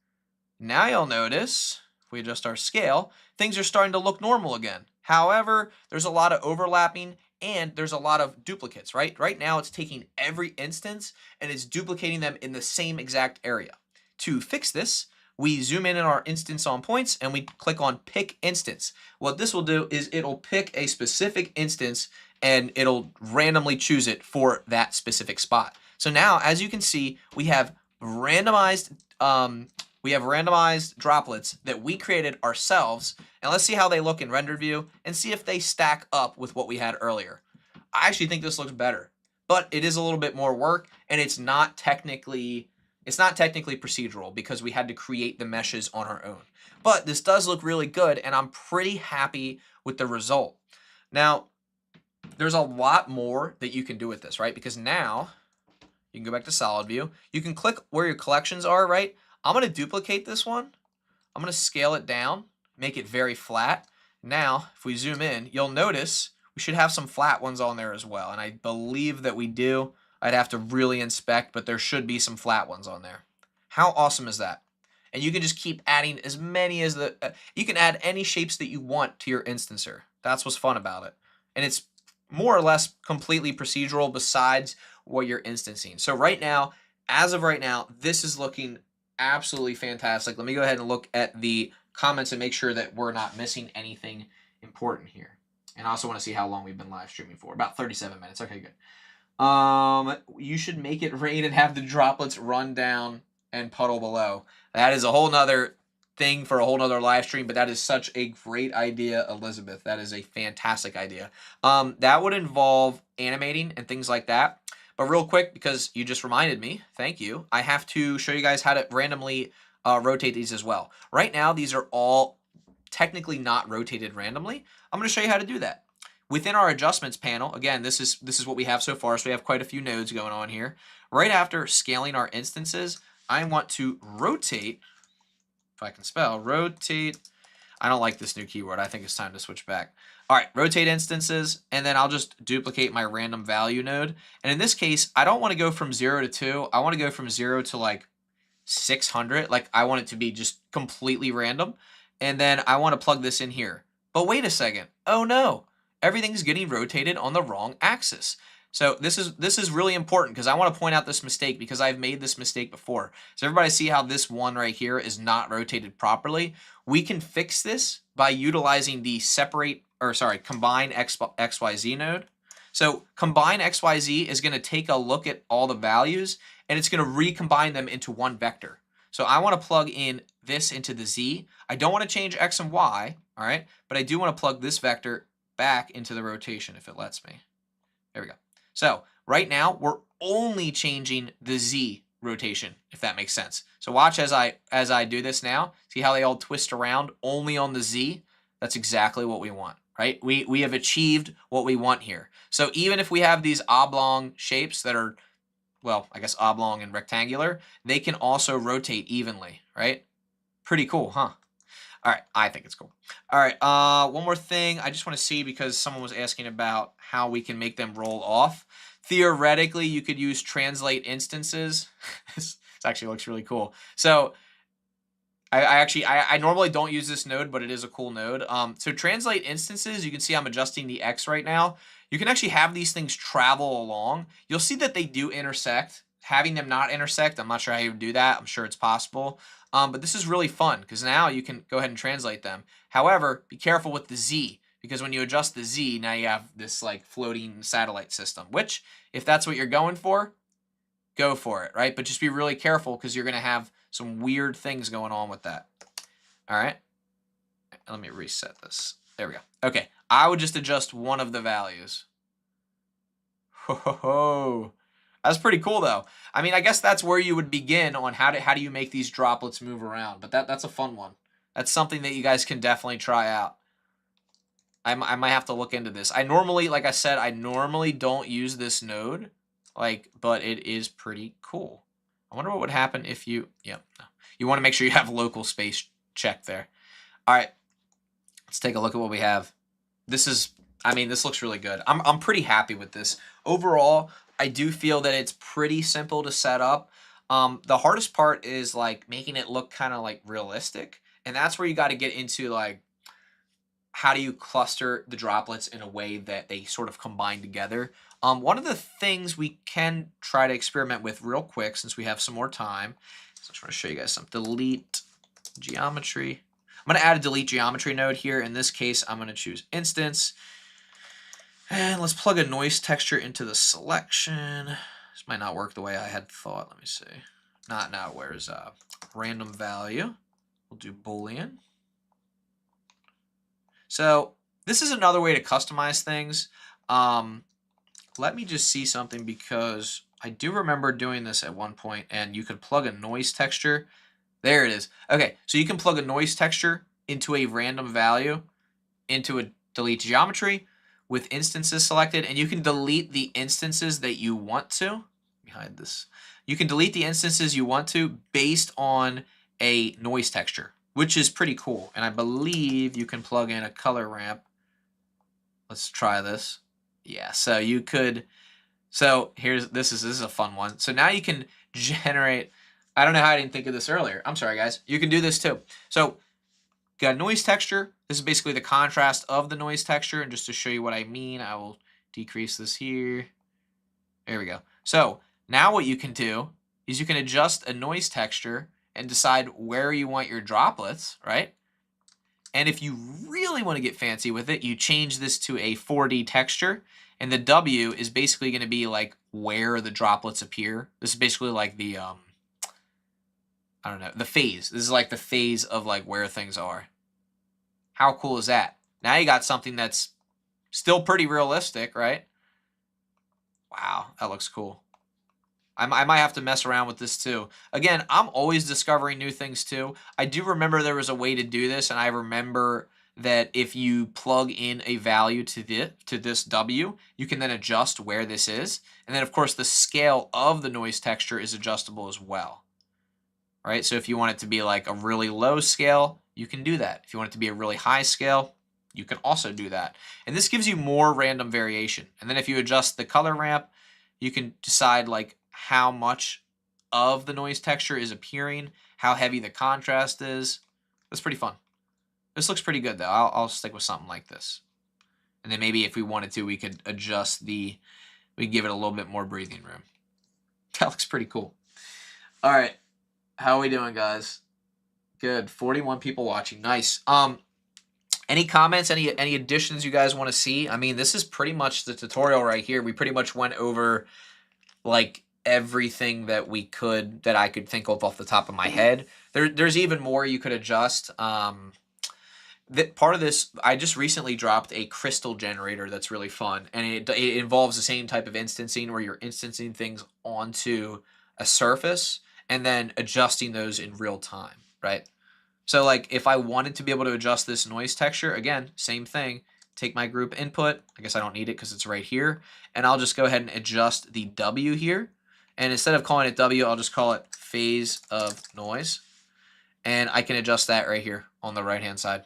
Now you'll notice, if we adjust our scale, things are starting to look normal again. However, there's a lot of overlapping and there's a lot of duplicates, right? Right now it's taking every instance and it's duplicating them in the same exact area. To fix this, we zoom in on our instance on points and we click on pick instance. What this will do is it'll pick a specific instance and it'll randomly choose it for that specific spot. So now, as you can see, we have randomized droplets that we created ourselves. And let's see how they look in rendered view and see if they stack up with what we had earlier. I actually think this looks better, but it is a little bit more work and it's not technically procedural because we had to create the meshes on our own. But this does look really good and I'm pretty happy with the result. Now, there's a lot more that you can do with this, right? Because now you can go back to solid view. You can click where your collections are, right? I'm going to duplicate this one. I'm going to scale it down, make it very flat. Now, if we zoom in, you'll notice we should have some flat ones on there as well. And I believe that we do. I'd have to really inspect, but there should be some flat ones on there. How awesome is that? And you can just keep adding as many as you can add any shapes that you want to your instancer. That's what's fun about it. And it's more or less completely procedural besides what you're instancing. So right now, as of right now, this is looking absolutely fantastic. Let me go ahead and look at the comments and make sure that we're not missing anything important here. And I also want to see how long we've been live streaming for. About 37 minutes. Okay, good. You should make it rain and have the droplets run down and puddle below. That is a whole nother thing for a whole nother live stream, but that is such a great idea, Elizabeth. That is a fantastic idea. That would involve animating and things like that. But real quick, because you just reminded me, thank you, I have to show you guys how to randomly rotate these as well. Right now, these are all technically not rotated randomly. I'm going to show you how to do that. Within our adjustments panel, again, this is what we have so far, so we have quite a few nodes going on here. Right after scaling our instances, I want to rotate, if I can spell, rotate. I don't like this new keyword. I think it's time to switch back. All right, rotate instances, and then I'll just duplicate my random value node. And in this case, I don't want to go from 0 to 2. I want to go from 0 to like 600. Like I want it to be just completely random. And then I want to plug this in here. But wait a second. Oh no. Everything's getting rotated on the wrong axis. So this is really important because I want to point out this mistake because I've made this mistake before. So everybody see how this one right here is not rotated properly? We can fix this by utilizing the combine XYZ node. So combine XYZ is going to take a look at all the values and it's going to recombine them into one vector. So I want to plug in this into the Z. I don't want to change X and Y, all right? But I do want to plug this vector back into the rotation if it lets me. There we go. So right now we're only changing the Z rotation, if that makes sense. So watch as I do this now. See how they all twist around only on the Z? That's exactly what we want, right? We have achieved what we want here. So even if we have these oblong shapes that are, well, I guess oblong and rectangular, they can also rotate evenly, right? Pretty cool, huh? All right, I think it's cool. All right, one more thing I just want to see because someone was asking about how we can make them roll off. Theoretically, you could use translate instances. This actually looks really cool. So I normally don't use this node, but it is a cool node. So translate instances, you can see I'm adjusting the X right now. You can actually have these things travel along. You'll see that they do intersect. Having them not intersect, I'm not sure how you would do that. I'm sure it's possible. But this is really fun because now you can go ahead and translate them. However, be careful with the Z because when you adjust the Z, now you have this like floating satellite system, which if that's what you're going for, go for it, right? But just be really careful because you're going to have some weird things going on with that. All right. Let me reset this. There we go. Okay. I would just adjust one of the values. Ho, ho, ho. That's pretty cool, though. I mean, I guess that's where you would begin on how do you make these droplets move around. But that's a fun one. That's something that you guys can definitely try out. I might have to look into this. I normally, like I said, I normally don't use this node, but it is pretty cool. I wonder what would happen if you, no. You want to make sure you have local space checked there. All right, let's take a look at what we have. This looks really good. I'm pretty happy with this. Overall, I do feel that it's pretty simple to set up. The hardest part is like making it look kind of like realistic. And that's where you got to get into like, how do you cluster the droplets in a way that they sort of combine together? One of the things we can try to experiment with real quick since we have some more time. So I just want to show you guys some delete geometry. I'm going to add a delete geometry node here. In this case, I'm going to choose instance. And let's plug a noise texture into the selection. This might not work the way I had thought. Let me see. Not now. Where's random value? We'll do Boolean. So this is another way to customize things. Let me just see something because I do remember doing this at one point, and you could plug a noise texture. There it is. Okay, so you can plug a noise texture into a random value into a delete geometry with instances selected, and you can delete the instances that you want to. Let me hide this. You can delete the instances you want to based on a noise texture, which is pretty cool. And I believe you can plug in a color ramp. Let's try this. Yeah, so you could, so this is a fun one. So now you can generate, I don't know how I didn't think of this earlier. I'm sorry, guys. You can do this too. So got a noise texture. This is basically the contrast of the noise texture. And just to show you what I mean, I will decrease this here. There we go. So now what you can do is you can adjust a noise texture and decide where you want your droplets, right? And if you really want to get fancy with it, you change this to a 4D texture. And the W is basically going to be like where the droplets appear. This is basically like the, I don't know, the phase. This is like the phase of like where things are. How cool is that? Now you got something that's still pretty realistic, right? Wow, that looks cool. I might have to mess around with this too. Again, I'm always discovering new things too. I do remember there was a way to do this, and I remember that if you plug in a value to this W, you can then adjust where this is. And then, of course, the scale of the noise texture is adjustable as well. Right? So if you want it to be like a really low scale, you can do that. If you want it to be a really high scale, you can also do that. And this gives you more random variation. And then if you adjust the color ramp, you can decide like how much of the noise texture is appearing, how heavy the contrast is. That's pretty fun. This looks pretty good, though. I'll stick with something like this. And then maybe if we wanted to, we could adjust the We give it a little bit more breathing room. That looks pretty cool. All right. How are we doing, guys? Good. 41 people watching. Nice. Any comments, any additions you guys want to see? I mean, this is pretty much the tutorial right here. We pretty much went over like everything that I could think of off the top of my head. There's even more you could adjust. That part of this, I just recently dropped a crystal generator that's really fun, and it involves the same type of instancing where you're instancing things onto a surface and then adjusting those in real time, right? So like if I wanted to be able to adjust this noise texture, again, same thing, take my group input, I guess I don't need it because it's right here, and I'll just go ahead and adjust the W here, and instead of calling it W, I'll just call it phase of noise, and I can adjust that right here on the right hand side.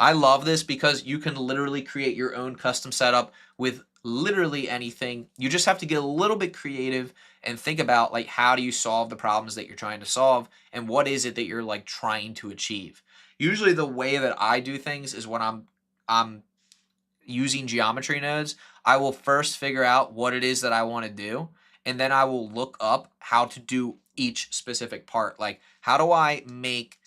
I love this because you can literally create your own custom setup with literally anything. You just have to get a little bit creative and think about like how do you solve the problems that you're trying to solve and what is it that you're like trying to achieve. Usually the way that I do things is when I'm using geometry nodes, I will first figure out what it is that I want to do, and then I will look up how to do each specific part. Like how do I make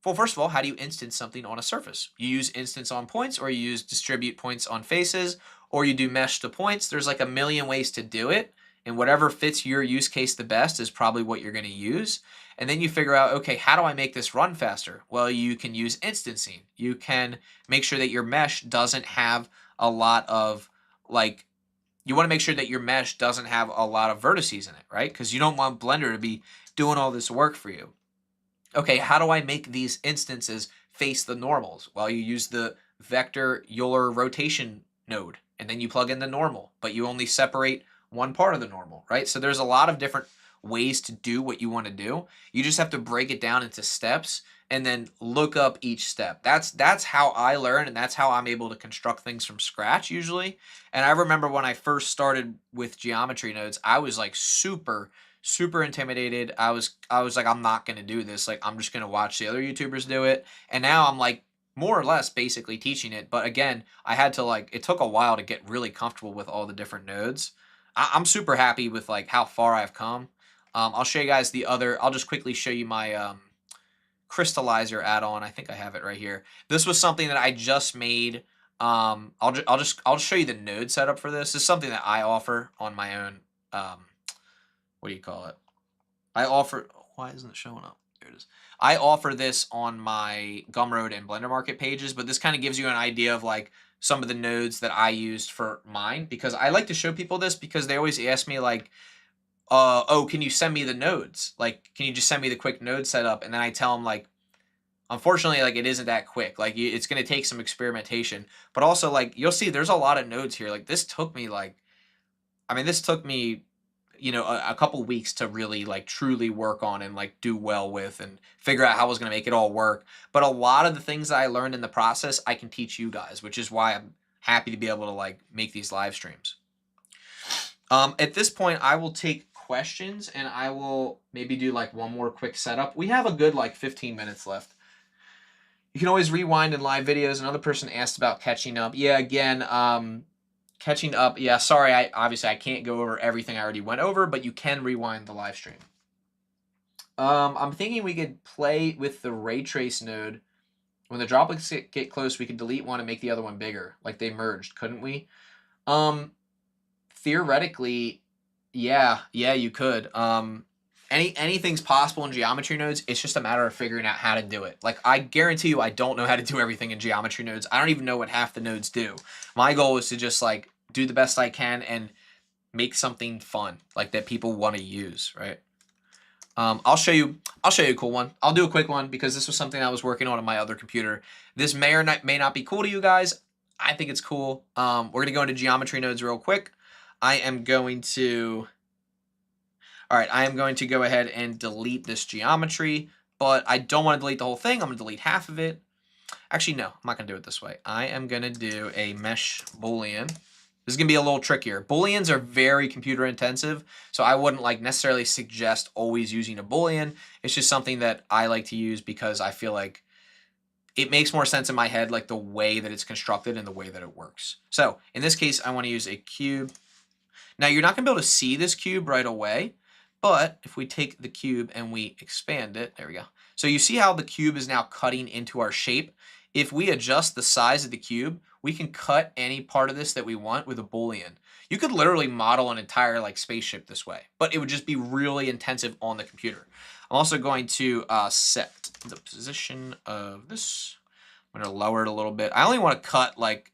well, first of all, how do you instance something on a surface? You use instance on points, or you use distribute points on faces, or you do mesh to points. There's like a million ways to do it, and whatever fits your use case the best is probably what you're going to use. And then you figure out, okay, how do I make this run faster? Well, you can use instancing. You can make sure that your mesh doesn't have a lot of like you want to make sure that your mesh doesn't have a lot of vertices in it, right? Because you don't want Blender to be doing all this work for you. Okay, how do I make these instances face the normals? Well, you use the vector Euler rotation node, and then you plug in the normal, but you only separate one part of the normal, right? So there's a lot of different ways to do what you want to do. You just have to break it down into steps and then look up each step. That's how I learn, and that's how I'm able to construct things from scratch usually. And I remember when I first started with geometry nodes, I was like super intimidated. I was like, I'm not gonna do this. Like, I'm just gonna watch the other YouTubers do it. And now I'm like more or less basically teaching it. But again, I had to like it took a while to get really comfortable with all the different nodes. I'm super happy with like how far I've come. I'll show you guys the other. I'll just quickly show you my crystallizer add-on. I think I have it right here. This was something that I just made. I'll show you the node setup for this. This is something that I offer on my own. What do you call it? I offer. Why isn't it showing up? There it is. I offer this on my Gumroad and Blender Market pages, but this kind of gives you an idea of like some of the nodes that I used for mine, because I like to show people this because they always ask me like, oh, can you send me the nodes? Like, can you just send me the quick node setup? And then I tell them like, unfortunately, like it isn't that quick. Like it's going to take some experimentation, but also like you'll see there's a lot of nodes here. Like this took me like, I mean, this took me a couple weeks to really like truly work on and like do well with and figure out how I was going to make it all work. But a lot of the things that I learned in the process, I can teach you guys, which is why I'm happy to be able to like make these live streams. At this point, I will take questions and I will maybe do like one more quick setup. We have a good like 15 minutes left. You can always rewind in live videos. Another person asked about catching up. Yeah, again, catching up. Yeah, sorry, I can't go over everything I already went over, but you can rewind the live stream. I'm thinking we could play with the ray trace node. When the droplets get close, we could delete one and make the other one bigger, like they merged, couldn't we? Theoretically, yeah, you could. Anything's possible in geometry nodes. It's just a matter of figuring out how to do it. Like I guarantee you, I don't know how to do everything in geometry nodes. I don't even know what half the nodes do. My goal is to just like do the best I can and make something fun, like that people want to use, right? I'll show you a cool one. I'll do a quick one because this was something I was working on my other computer. This may or may not be cool to you guys. I think it's cool. We're gonna go into geometry nodes real quick. I am going to go ahead and delete this geometry, but I don't want to delete the whole thing. I'm going to delete half of it. Actually, no, I'm not going to do it this way. I am going to do a mesh boolean. This is going to be a little trickier. Booleans are very computer intensive, so I wouldn't like necessarily suggest always using a boolean. It's just something that I like to use because I feel like it makes more sense in my head, like the way that it's constructed and the way that it works. So in this case, I want to use a cube. Now you're not going to be able to see this cube right away, but if we take the cube and we expand it, there we go. So you see how the cube is now cutting into our shape? If we adjust the size of the cube, we can cut any part of this that we want with a Boolean. You could literally model an entire like spaceship this way, but it would just be really intensive on the computer. I'm also going to set the position of this. I'm going to lower it a little bit. I only want to cut like,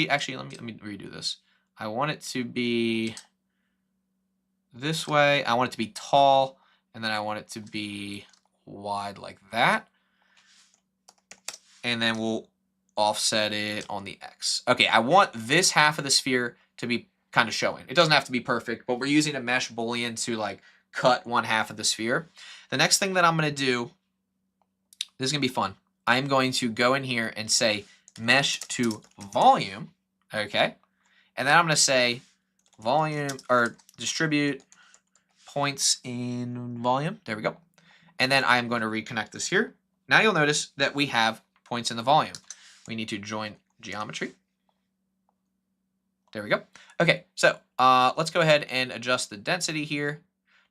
actually, let me redo this. I want it to be this way. I want it to be tall, and then I want it to be wide like that. And then we'll offset it on the X. Okay, I want this half of the sphere to be kind of showing. It doesn't have to be perfect, but we're using a mesh Boolean to like cut one half of the sphere. The next thing that I'm going to do, this is going to be fun. I'm going to go in here and say mesh to volume, okay? And then I'm going to say volume or distribute points in volume. There we go. And then I'm going to reconnect this here. Now you'll notice that we have points in the volume. We need to join geometry. There we go. Okay, so let's go ahead and adjust the density here.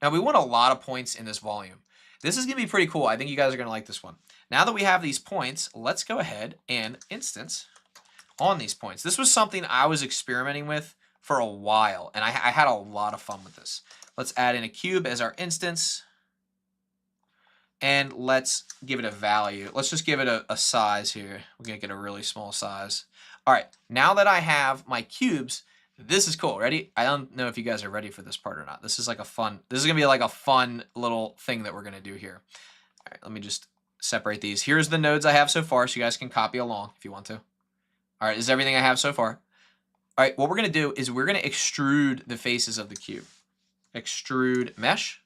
Now we want a lot of points in this volume. This is going to be pretty cool. I think you guys are going to like this one. Now that we have these points, let's go ahead and instance on these points. This was something I was experimenting with for a while, and I had a lot of fun with this. Let's add in a cube as our instance, and let's give it a value. Let's just give it a size here. We're going to get a really small size. All right, now that I have my cubes, this is cool. Ready? I don't know if you guys are ready for this part or not. This is like this is going to be like a fun little thing that we're going to do here. All right, let me just separate these. Here's the nodes I have so far, so you guys can copy along if you want to. All right, this is everything I have so far. All right, what we're going to do is we're going to extrude the faces of the cube. Extrude mesh.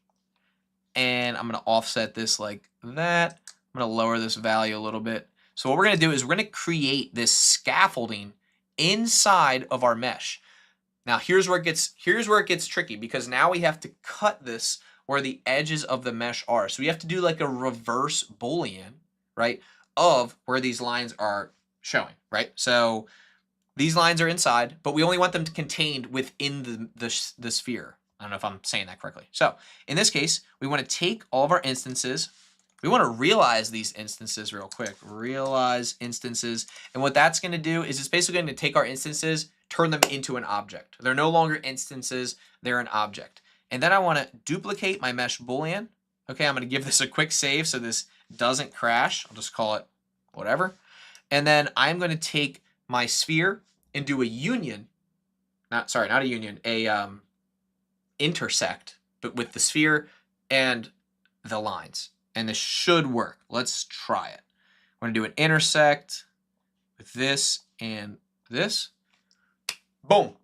And I'm going to offset this like that. I'm going to lower this value a little bit. So what we're going to do is we're going to create this scaffolding inside of our mesh. Now here's where it gets tricky, because now we have to cut this where the edges of the mesh are. So we have to do like a reverse Boolean, right, of where these lines are showing, right? So these lines are inside, but we only want them contained within the sphere. I don't know if I'm saying that correctly. So in this case, we want to take all of our instances. We want to realize these instances real quick. Realize instances. And what that's going to do is it's basically going to take our instances, turn them into an object. They're no longer instances, they're an object. And then I want to duplicate my mesh Boolean. Okay, I'm going to give this a quick save so this doesn't crash. I'll just call it whatever. And then I'm going to take my sphere and do a union. Not a union, intersect, but with the sphere and the lines. And this should work. Let's try it. I'm going to do an intersect with this and this. Boom.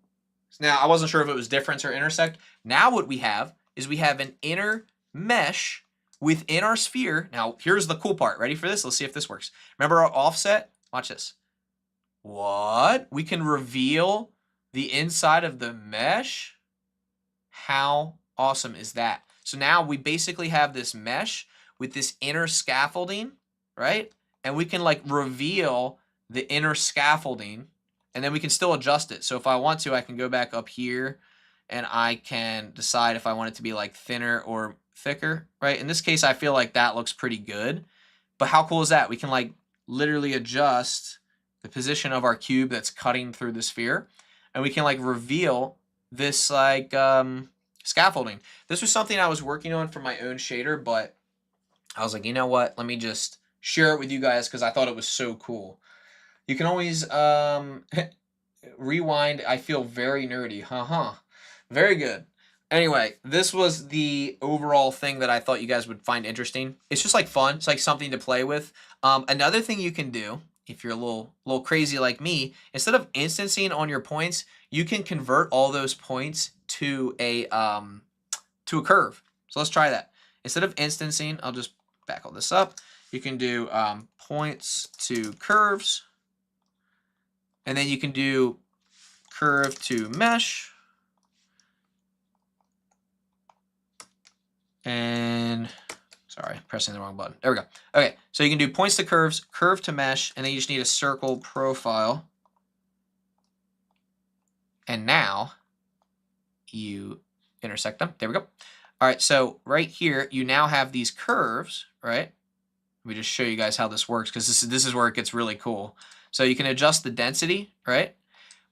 Now, I wasn't sure if it was difference or intersect. Now what we have is we have an inner mesh within our sphere. Now, here's the cool part. Ready for this? Let's see if this works. Remember our offset? Watch this. What? We can reveal the inside of the mesh? How awesome is that? So now we basically have this mesh with this inner scaffolding, right? And we can like reveal the inner scaffolding, and then we can still adjust it. So if I want to, I can go back up here and I can decide if I want it to be like thinner or thicker, right? In this case, I feel like that looks pretty good. But how cool is that? We can like literally adjust the position of our cube that's cutting through the sphere, and we can like reveal this like scaffolding. This was something I was working on for my own shader, but I was like, you know what? Let me just share it with you guys because I thought it was so cool. You can always rewind. I feel very nerdy. Very good. Anyway, this was the overall thing that I thought you guys would find interesting. It's just like fun. It's like something to play with. Another thing you can do, if you're a little crazy like me, instead of instancing on your points, you can convert all those points to a curve. So let's try that. Instead of instancing, I'll just back all this up. You can do points to curves, and then you can do curve to mesh, and sorry, pressing the wrong button. There we go. Okay, so you can do points to curves, curve to mesh, and then you just need a circle profile. And now you intersect them. There we go. All right, so right here, you now have these curves, right? Let me just show you guys how this works, because this is where it gets really cool. So you can adjust the density, right?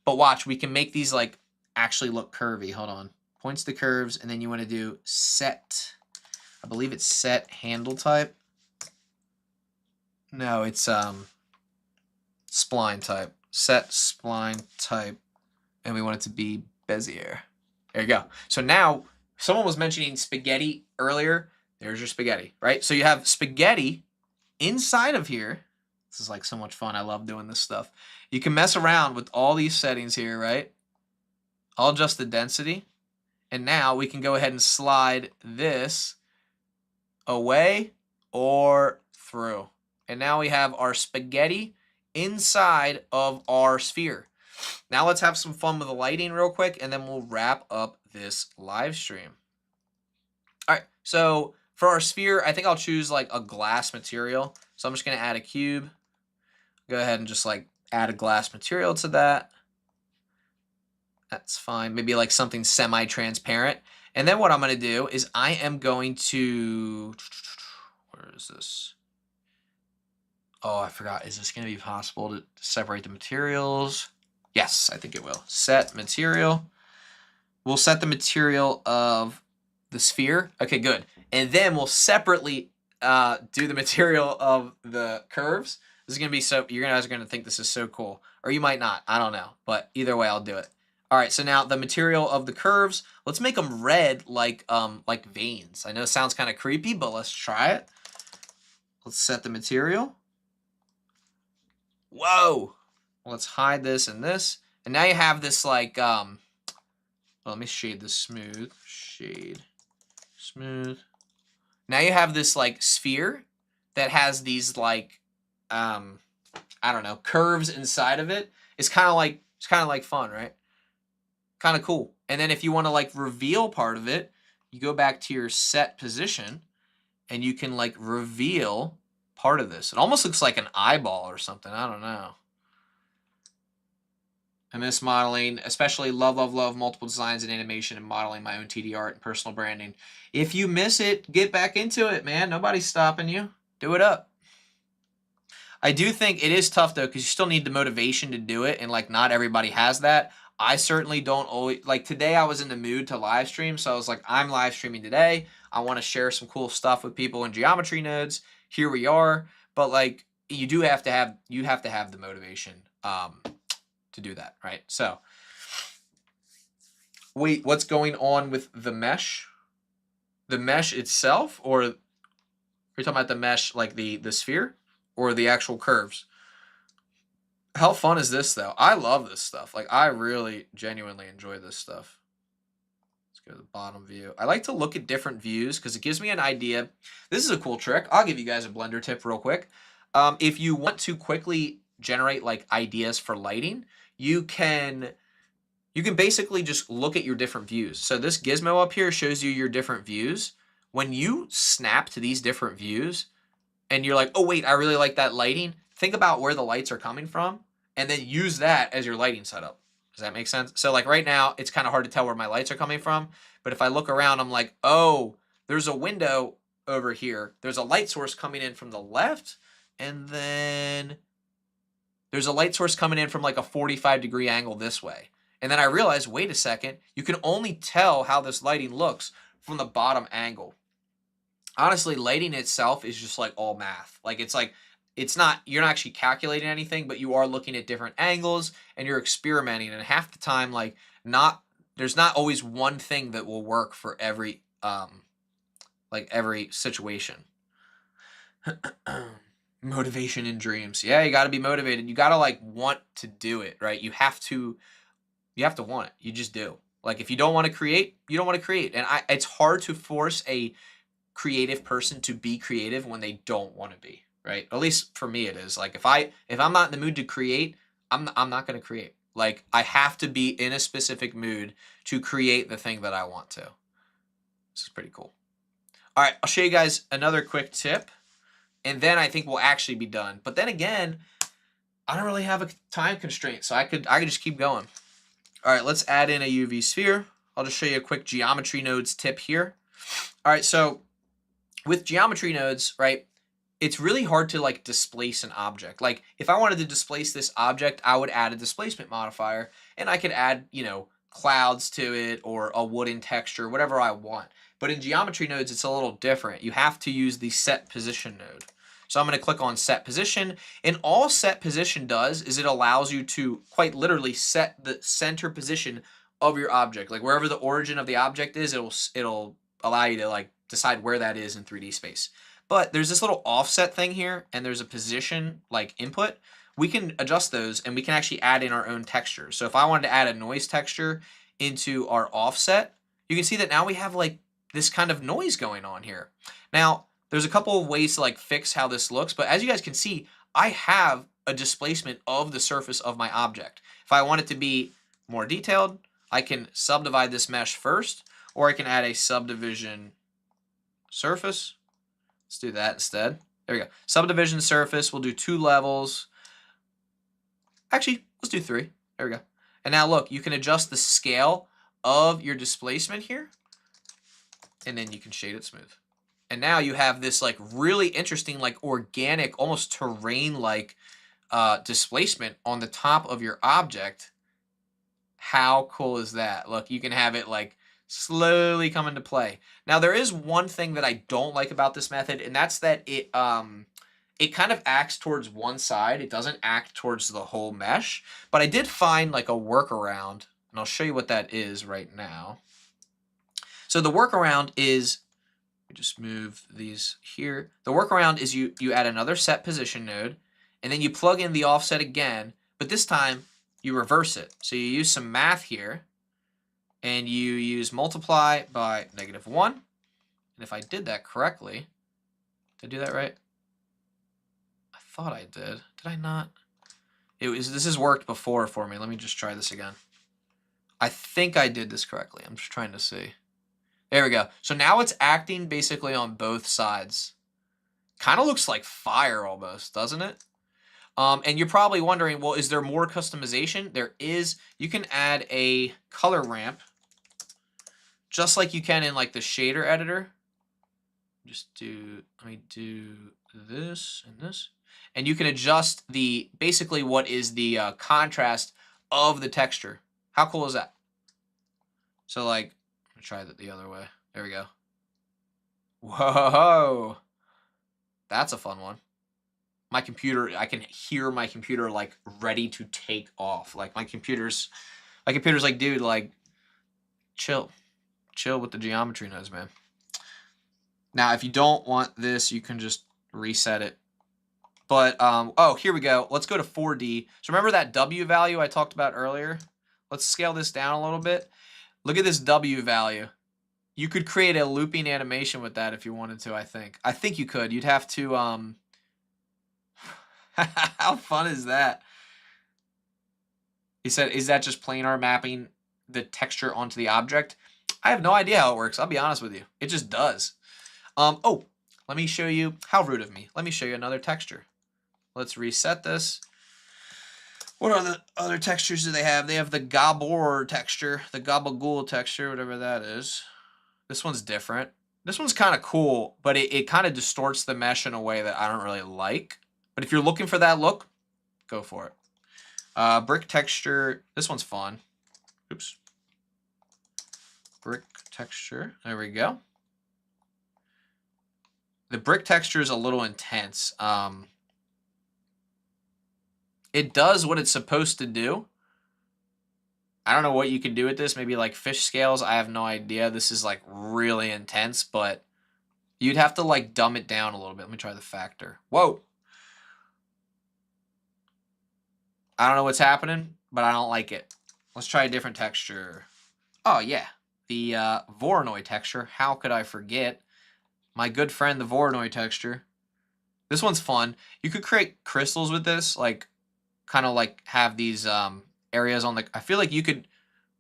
But watch, we can make these like actually look curvy. Hold on. Points to curves, and then you want to do set. I believe it's set handle type. No, it's spline type. Set spline type, and we want it to be Bezier. There you go. So now, someone was mentioning spaghetti earlier. There's your spaghetti, right? So you have spaghetti inside of here. This is like so much fun. I love doing this stuff. You can mess around with all these settings here, right? I'll adjust the density. And now we can go ahead and slide this away or through. And now we have our spaghetti inside of our sphere. Now let's have some fun with the lighting real quick, and then we'll wrap up this live stream. All right, so for our sphere, I think I'll choose like a glass material. So I'm just going to add a cube. Go ahead and just like add a glass material to that. That's fine. Maybe like something semi-transparent. And then what I'm going to do is I am going to... Where is this? Oh, I forgot. Is this going to be possible to separate the materials? Yes, I think it will. Set material. We'll set the material of the sphere. Okay, good. And then we'll separately do the material of the curves. This is going to be so... You guys are going to think this is so cool. Or you might not. I don't know. But either way, I'll do it. All right, so now the material of the curves, let's make them red like veins. I know it sounds kind of creepy, but let's try it. Let's set the material. Whoa! Let's hide this and this. And now you have this like, well, let me shade this smooth. Shade, smooth. Now you have this like sphere that has these like, I don't know, curves inside of it. It's kind of like fun, right? Kind of cool. And then if you want to like reveal part of it, you go back to your set position and you can like reveal part of this. It almost looks like an eyeball or something. I don't know. I miss modeling, especially love multiple designs and animation and modeling my own 2D art and personal branding. If you miss it, get back into it, man. Nobody's stopping you. Do it up. I do think it is tough though, because you still need the motivation to do it, and like not everybody has that. I certainly don't always, like today I was in the mood to live stream, so I was like, I'm live streaming today. I want to share some cool stuff with people in Geometry Nodes. Here we are. But like you do have to have the motivation to do that, right? So wait, what's going on with the mesh? The mesh itself, or are you talking about the mesh like the sphere or the actual curves? How fun is this, though? I love this stuff. Like, I really genuinely enjoy this stuff. Let's go to the bottom view. I like to look at different views because it gives me an idea. This is a cool trick. I'll give you guys a Blender tip real quick. If you want to quickly generate, like, ideas for lighting, you can basically just look at your different views. So this gizmo up here shows you your different views. When you snap to these different views and you're like, oh, wait, I really like that lighting, think about where the lights are coming from, and then use that as your lighting setup. Does that make sense? So like right now, it's kind of hard to tell where my lights are coming from, but if I look around, I'm like, oh, there's a window over here. There's a light source coming in from the left, and then there's a light source coming in from like a 45-degree angle this way. And then I realized, wait a second, you can only tell how this lighting looks from the bottom angle. Honestly, lighting itself is just like all math. Like it's not, you're not actually calculating anything, but you are looking at different angles and you're experimenting. And half the time, like there's not always one thing that will work for every situation. Motivation in dreams. Yeah, you got to be motivated. You got to like want to do it, right? You have to want it. You just do. Like if you don't want to create, you don't want to create. And it's hard to force a creative person to be creative when they don't want to be, right? At least for me it is. Like if I'm not in the mood to create, I'm not going to create. Like I have to be in a specific mood to create the thing that I want to. This is pretty cool. All right, I'll show you guys another quick tip, and then I think we'll actually be done. But then again, I don't really have a time constraint, so I could just keep going. All right, let's add in a UV sphere. I'll just show you a quick geometry nodes tip here. All right, so with geometry nodes, right, it's really hard to like displace an object. Like if I wanted to displace this object, I would add a displacement modifier and I could add, you know, clouds to it or a wooden texture, whatever I want. But in geometry nodes, it's a little different. You have to use the set position node. So I'm going to click on set position, and all set position does is it allows you to quite literally set the center position of your object. Like wherever the origin of the object is, it'll allow you to like decide where that is in 3D space. But there's this little offset thing here, and there's a position like input. We can adjust those, and we can actually add in our own texture. So if I wanted to add a noise texture into our offset, you can see that now we have like this kind of noise going on here. Now, there's a couple of ways to like fix how this looks, but as you guys can see, I have a displacement of the surface of my object. If I want it to be more detailed, I can subdivide this mesh first, or I can add a subdivision surface. Let's do that instead. There we go. Subdivision surface, we'll do 2 levels. Actually, let's do 3. There we go. And now look, you can adjust the scale of your displacement here, and then you can shade it smooth. And now you have this like really interesting, like organic, almost terrain-like displacement on the top of your object. How cool is that? Look, you can have it like slowly come into play. Now there is one thing that I don't like about this method, and that's that it kind of acts towards one side. It doesn't act towards the whole mesh. But I did find like a workaround, and I'll show you what that is right now. So the workaround is, just move these here. The workaround is you add another set position node, and then you plug in the offset again, but this time you reverse it. So you use some math here, and you use multiply by -1. And if I did that correctly, did I do that right? I thought I did. Did I not? This has worked before for me. Let me just try this again. I think I did this correctly. I'm just trying to see. There we go. So now it's acting basically on both sides. Kind of looks like fire almost, doesn't it? And you're probably wondering, well, is there more customization? There is. You can add a color ramp, just like you can in like the shader editor. Let me do this and this. And you can adjust basically what is the contrast of the texture. How cool is that? So like, let me try that the other way. There we go. Whoa. That's a fun one. My computer, I can hear my computer like ready to take off. Like my computer's like, dude, like chill with the geometry nodes, man. Now, if you don't want this, you can just reset it. But, oh, here we go. Let's go to 4D. So remember that W value I talked about earlier? Let's scale this down a little bit. Look at this W value. You could create a looping animation with that if you wanted to, I think. I think you could. You'd have to, how fun is that? He said, is that just planar mapping the texture onto the object? I have no idea how it works. I'll be honest with you. It just does. Oh, let me show you. How rude of me. Let me show you another texture. Let's reset this. What are the other textures do they have? They have the Gabor texture, the Gabagool texture, whatever that is. This one's different. This one's kind of cool, but it kind of distorts the mesh in a way that I don't really like. But if you're looking for that look, go for it. Brick texture. This one's fun. Oops. Brick texture. There we go. The brick texture is a little intense. It does what it's supposed to do. I don't know what you can do with this. Maybe like fish scales. I have no idea. This is like really intense, but you'd have to like dumb it down a little bit. Let me try the factor. Whoa. I don't know what's happening, but I don't like it. Let's try a different texture. Oh, yeah. The Voronoi texture. How could I forget? My good friend, the Voronoi texture. This one's fun. You could create crystals with this, like kind of like have these areas on the. I feel like you could.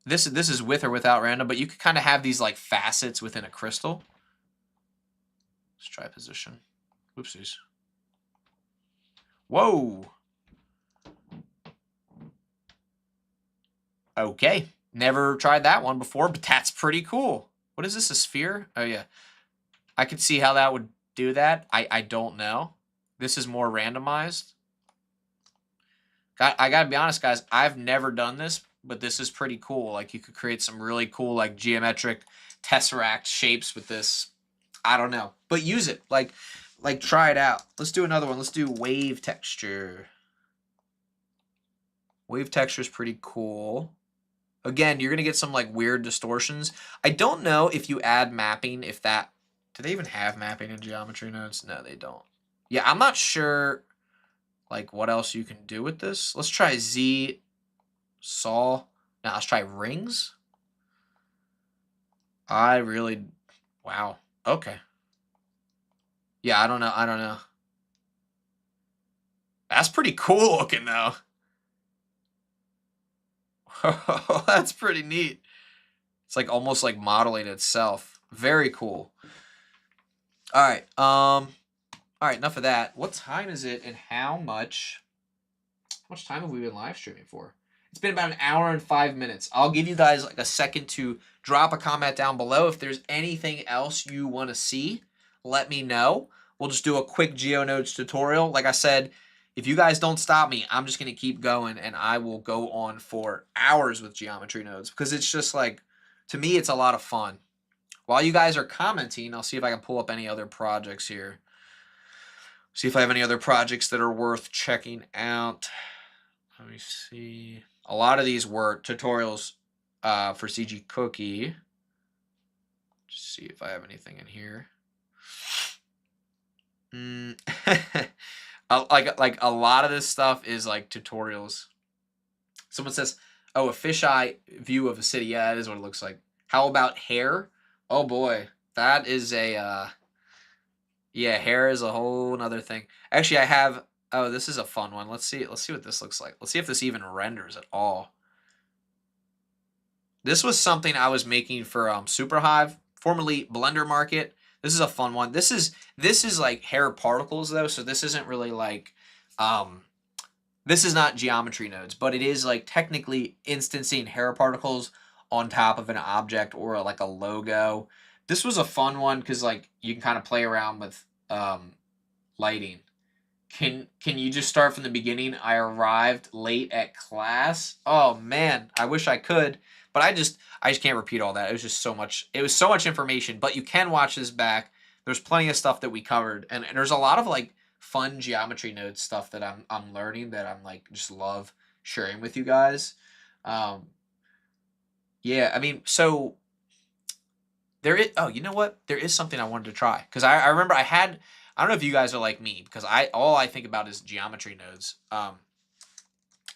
This is with or without random, but you could kind of have these like facets within a crystal. Let's try position. Oopsies. Whoa. Okay, Never tried that one before, but that's pretty cool. What is this, a sphere? Oh, yeah. I could see how that would do that. I don't know. This is more randomized. I gotta be honest, guys. I've never done this, but this is pretty cool. Like, you could create some really cool, like, geometric tesseract shapes with this. I don't know, but use it. Like try it out. Let's do another one. Let's do wave texture. Wave texture is pretty cool. Again, you're gonna get some like weird distortions. I don't know if you add mapping, if that. Do they even have mapping in geometry nodes? No, they don't. Yeah, I'm not sure. Like, what else you can do with this? Let's try Z saw. Now let's try rings. Wow. Okay. Yeah, I don't know. That's pretty cool looking though. That's pretty neat. It's like almost like modeling itself. Very cool. All right, enough of that. What time is it and how much time have we been live streaming for? It's been about an hour and 5 minutes. I'll give you guys like a second to drop a comment down below. If there's anything else you want to see, let me know. We'll just do a quick GeoNodes tutorial. Like I said, if you guys don't stop me, I'm just going to keep going, and I will go on for hours with geometry nodes because it's just like, to me, it's a lot of fun. While you guys are commenting, I'll see if I can pull up any other projects here. See if I have any other projects that are worth checking out. Let me see. A lot of these were tutorials for CG Cookie. Just see if I have anything in here. Like a lot of this stuff is like tutorials. Someone says, "Oh, a fisheye view of a city." Yeah, that is what it looks like. How about hair? Oh boy, that is a yeah, hair is a whole nother thing. Actually, I have. Oh, this is a fun one. Let's see what this looks like. Let's see if this even renders at all. This was something I was making for Superhive, formerly Blender Market. This is a fun one. This is like hair particles though, so this isn't really like this is not geometry nodes, but it is like technically instancing hair particles on top of an object or like a logo. This was a fun one because like you can kind of play around with lighting. Can you just start from the beginning? I arrived late at class. Oh man, I wish I could, but I just can't repeat all that. It was just so much. It was so much information, but you can watch this back. There's plenty of stuff that we covered, and there's a lot of like fun geometry node stuff that I'm learning that I'm like just love sharing with you guys. Yeah, I mean, so there is. Oh, you know what? There is something I wanted to try because I remember I had. I don't know if you guys are like me because all I think about is geometry nodes. Let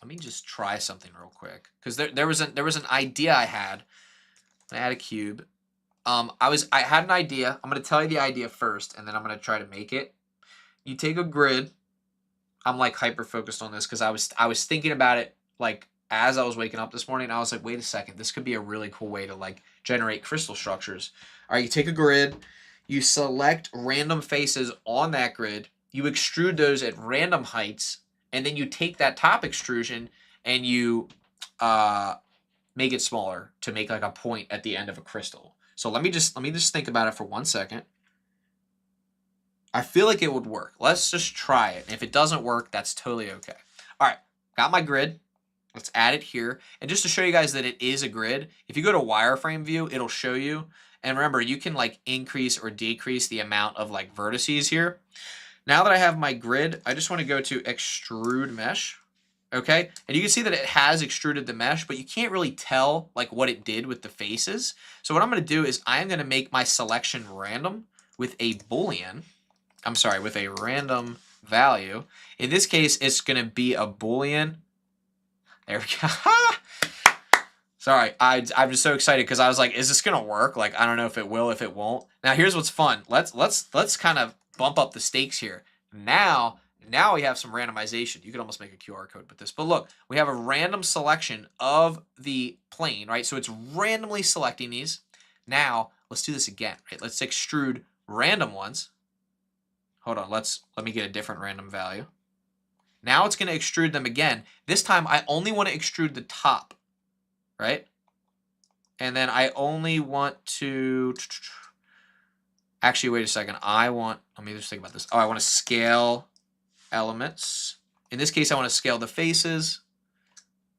me just try something real quick because there was an idea I had. I had a cube. I had an idea. I'm gonna tell you the idea first, and then I'm gonna try to make it. You take a grid. I'm like hyper focused on this because I was thinking about it like as I was waking up this morning. I was like, wait a second, this could be a really cool way to like generate crystal structures. All right, you take a grid. You select random faces on that grid, you extrude those at random heights, and then you take that top extrusion and you make it smaller to make like a point at the end of a crystal. So let me just think about it for 1 second. I feel like it would work. Let's just try it. If it doesn't work, that's totally okay. All right, got my grid. Let's add it here. And just to show you guys that it is a grid, if you go to wireframe view, it'll show you. And remember, you can like increase or decrease the amount of like vertices here. Now that I have my grid, I just want to go to extrude mesh. Okay, and you can see that it has extruded the mesh, but you can't really tell like what it did with the faces. So what I'm going to do is I'm going to make my selection random with a Boolean. I'm sorry, with a random value. In this case, it's going to be a Boolean. There we go. Sorry, I'm just so excited because I was like, is this gonna work? Like, I don't know if it will, if it won't. Now here's what's fun. Let's kind of bump up the stakes here. Now we have some randomization. You could almost make a QR code with this. But look, we have a random selection of the plane, right? So it's randomly selecting these. Now let's do this again, right? Let's extrude random ones. Hold on, let me get a different random value. Now it's gonna extrude them again. This time I only want to extrude the top. Right? And then I only want to, actually, wait a second. Let me just think about this. Oh, I want to scale elements. In this case, I want to scale the faces,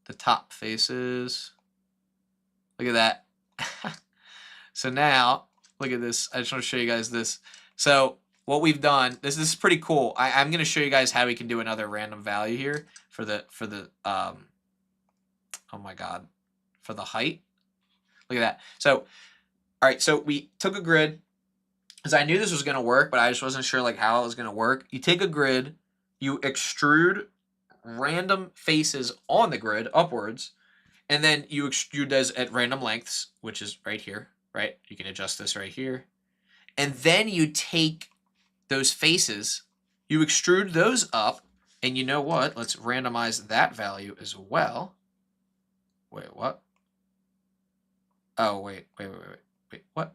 the top faces. Look at that. So now, look at this. I just want to show you guys this. So what we've done, this is pretty cool. I'm going to show you guys how we can do another random value here for the oh my God, for the height. Look at that. So, all right, so we took a grid because I knew this was going to work, but I just wasn't sure like how it was going to work. You take a grid, you extrude random faces on the grid upwards, and then you extrude those at random lengths, which is right here, right? You can adjust this right here. And then you take those faces, you extrude those up, and you know what? Let's randomize that value as well. Wait, what? Oh, wait, what?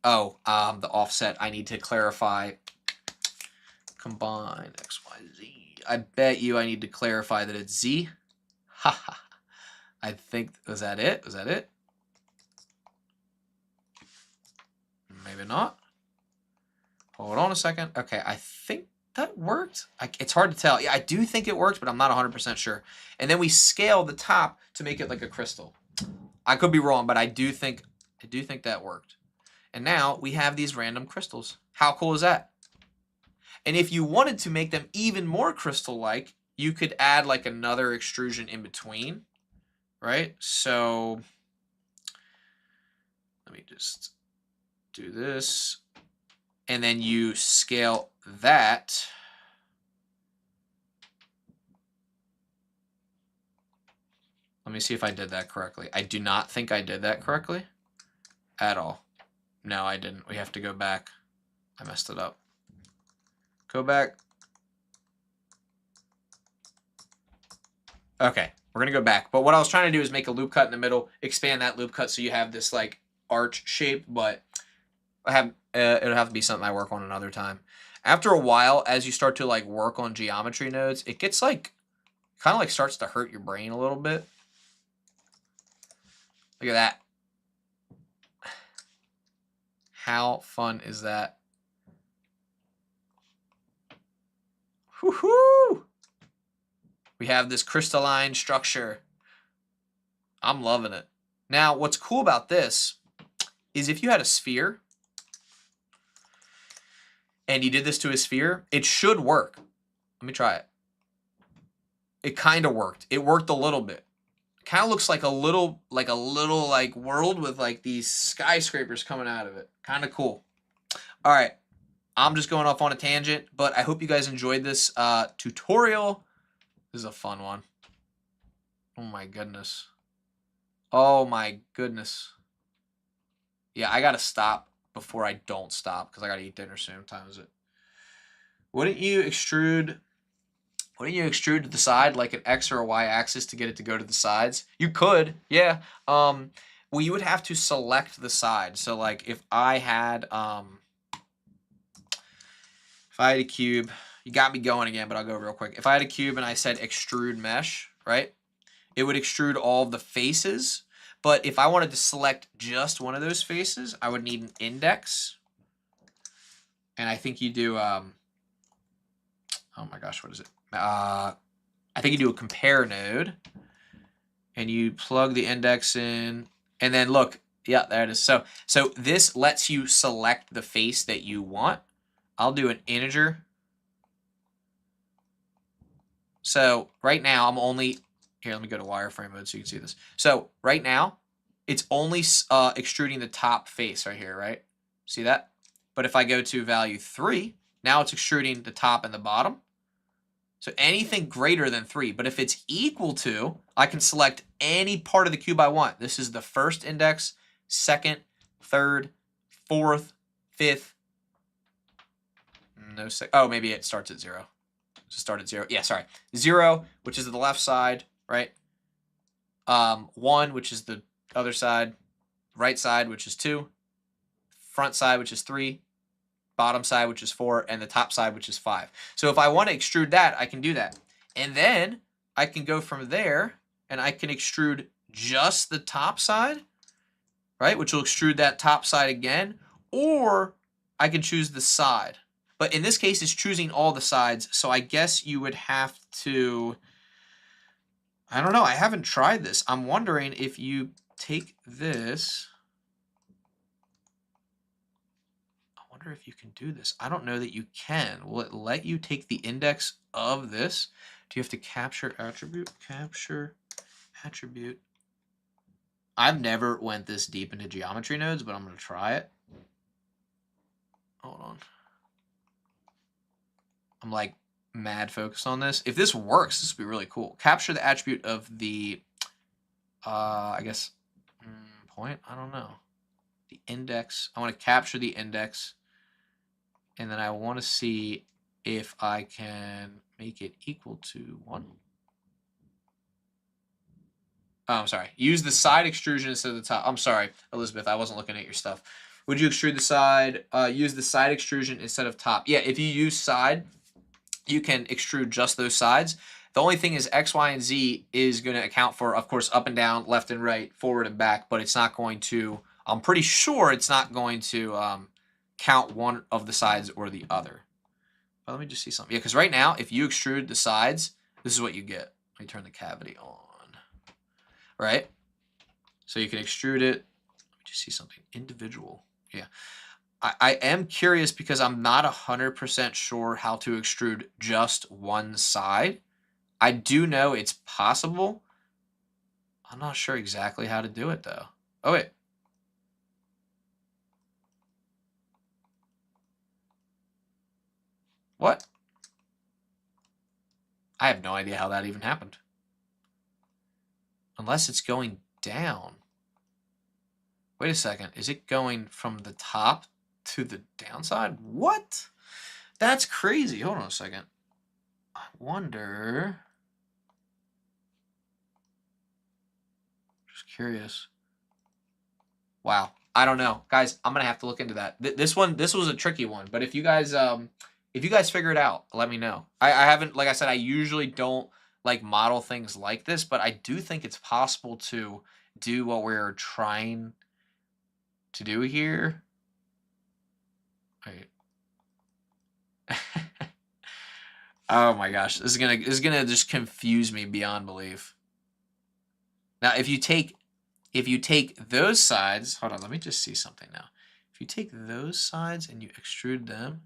Oh, the offset, I need to clarify. Combine X, Y, Z. I bet you I need to clarify that it's Z. Haha. I think, was that it? Was that it? Maybe not. Hold on a second. Okay, I think that worked. It's hard to tell. Yeah, I do think it worked, but I'm not 100% sure. And then we scale the top to make it like a crystal. I could be wrong, but I do think that worked. And now we have these random crystals. How cool is that? And if you wanted to make them even more crystal-like, you could add like another extrusion in between, right? So let me just do this. And then you scale that. Let me see if I did that correctly. I do not think I did that correctly at all. No, I didn't. We have to go back. I messed it up. Go back. Okay, we're going to go back. But what I was trying to do is make a loop cut in the middle, expand that loop cut so you have this like arch shape, but it'll have to be something I work on another time. After a while, as you start to like work on geometry nodes, it gets like, kind of like starts to hurt your brain a little bit. Look at that. How fun is that? Woohoo! We have this crystalline structure. I'm loving it. Now, what's cool about this is if you had a sphere and you did this to a sphere, it should work. Let me try it. It kind of worked. It worked a little bit. Kind of looks like a little world with like these skyscrapers coming out of it. Kind of cool. All right. I'm just going off on a tangent, but I hope you guys enjoyed this tutorial. This is a fun one. Oh my goodness. Oh my goodness. Yeah, I gotta stop before I don't stop because I gotta eat dinner soon. What time is it? Wouldn't you extrude to the side like an X or a Y axis to get it to go to the sides? You could, yeah. Well, you would have to select the side. So like if I had a cube, you got me going again, but I'll go real quick. If I had a cube and I said extrude mesh, right? It would extrude all of the faces. But if I wanted to select just one of those faces, I would need an index. And I think you do, oh my gosh, what is it? I think you do a compare node. And you plug the index in. And then look, yeah, there it is. So this lets you select the face that you want. I'll do an integer. So right now I'm only, here, let me go to wireframe mode so you can see this. So right now it's only extruding the top face right here, right? See that? But if I go to value 3, now it's extruding the top and the bottom. So anything greater than 3. But if it's equal to, I can select any part of the cube I want. This is the first index, second, third, fourth, fifth. No, oh, maybe it starts at 0. So start at 0. Yeah, sorry. 0, which is the left side, right? 1, which is the other side. Right side, which is 2. Front side, which is 3. Bottom side, which is 4. And the top side, which is 5. So if I want to extrude that, I can do that. And then I can go from there and I can extrude just the top side, right? Which will extrude that top side again, or I can choose the side. But in this case, it's choosing all the sides, so I guess you would have to, I don't know, I haven't tried this. I'm wondering if you take this, I wonder if you can do this. I don't know that you can. Will it let you take the index of this? Do you have to capture attribute? Capture attribute. I've never went this deep into geometry nodes, but I'm going to try it. Hold on. I'm like mad focused on this. If this works, this would be really cool. Capture the attribute of the, I guess, point? I don't know. The index. I want to capture the index. And then I want to see if I can make it equal to 1. Oh, I'm sorry. Use the side extrusion instead of the top. I'm sorry, Elizabeth. I wasn't looking at your stuff. Would you extrude the side? Use the side extrusion instead of top. Yeah, if you use side, you can extrude just those sides. The only thing is X, Y, and Z is going to account for, of course, up and down, left and right, forward and back, but it's not going to, I'm pretty sure it's not going to count one of the sides or the other. But let me just see something. Yeah, because right now, if you extrude the sides, this is what you get. Let me turn the cavity on. Right? So you can extrude it. Let me just see something. Individual. Yeah. I am curious because I'm not 100% sure how to extrude just one side. I do know it's possible. I'm not sure exactly how to do it, though. Oh, wait. What? I have no idea how that even happened. Unless it's going down. Wait a second. Is it going from the top to the downside? What? That's crazy. Hold on a second. I wonder. Just curious. Wow. I don't know. Guys, I'm going to have to look into that. This was a tricky one, but if you guys figure it out, let me know. I haven't, like I said, I usually don't like model things like this, but I do think it's possible to do what we're trying to do here. Wait. Oh my gosh, this is gonna just confuse me beyond belief. Now, if you take those sides, hold on, let me just see something now. If you take those sides and you extrude them,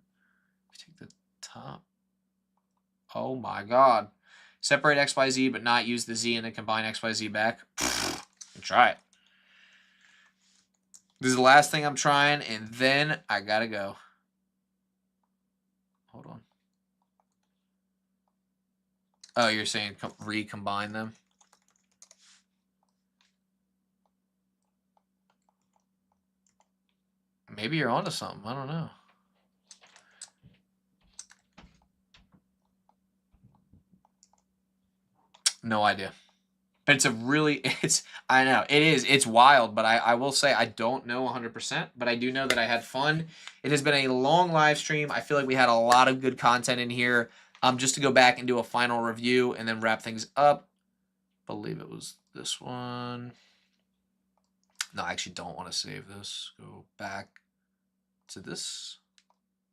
if you take the top, oh my god. Separate X, Y, Z, but not use the Z and then combine X, Y, Z back. Try it. This is the last thing I'm trying, and then I gotta go. Hold on. Oh, you're saying recombine them? Maybe you're onto something. I don't know. No idea. But it's a really, I know, it is. It's wild, but I will say I don't know 100%, but I do know that I had fun. It has been a long live stream. I feel like we had a lot of good content in here. Just to go back and do a final review and then wrap things up. I believe it was this one. No, I actually don't want to save this. Go back to this.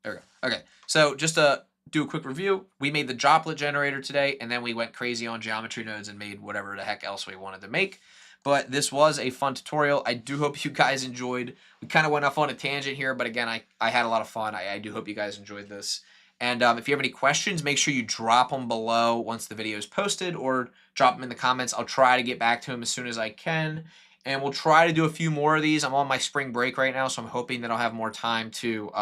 There we go. Okay, so just to do a quick review, we made the droplet generator today, and then we went crazy on geometry nodes and made whatever the heck else we wanted to make. But this was a fun tutorial. I do hope you guys enjoyed. We kind of went off on a tangent here, but again, I had a lot of fun. I do hope you guys enjoyed this. And if you have any questions, make sure you drop them below once the video is posted, or drop them in the comments. I'll try to get back to them as soon as I can. And we'll try to do a few more of these. I'm on my spring break right now, so I'm hoping that I'll have more time to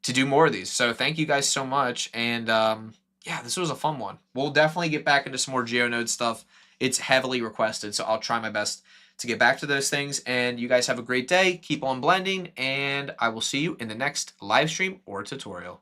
do more of these. So thank you guys so much. And yeah, this was a fun one. We'll definitely get back into some more GeoNode stuff. It's heavily requested, so I'll try my best to get back to those things. And you guys have a great day. Keep on blending, and I will see you in the next live stream or tutorial.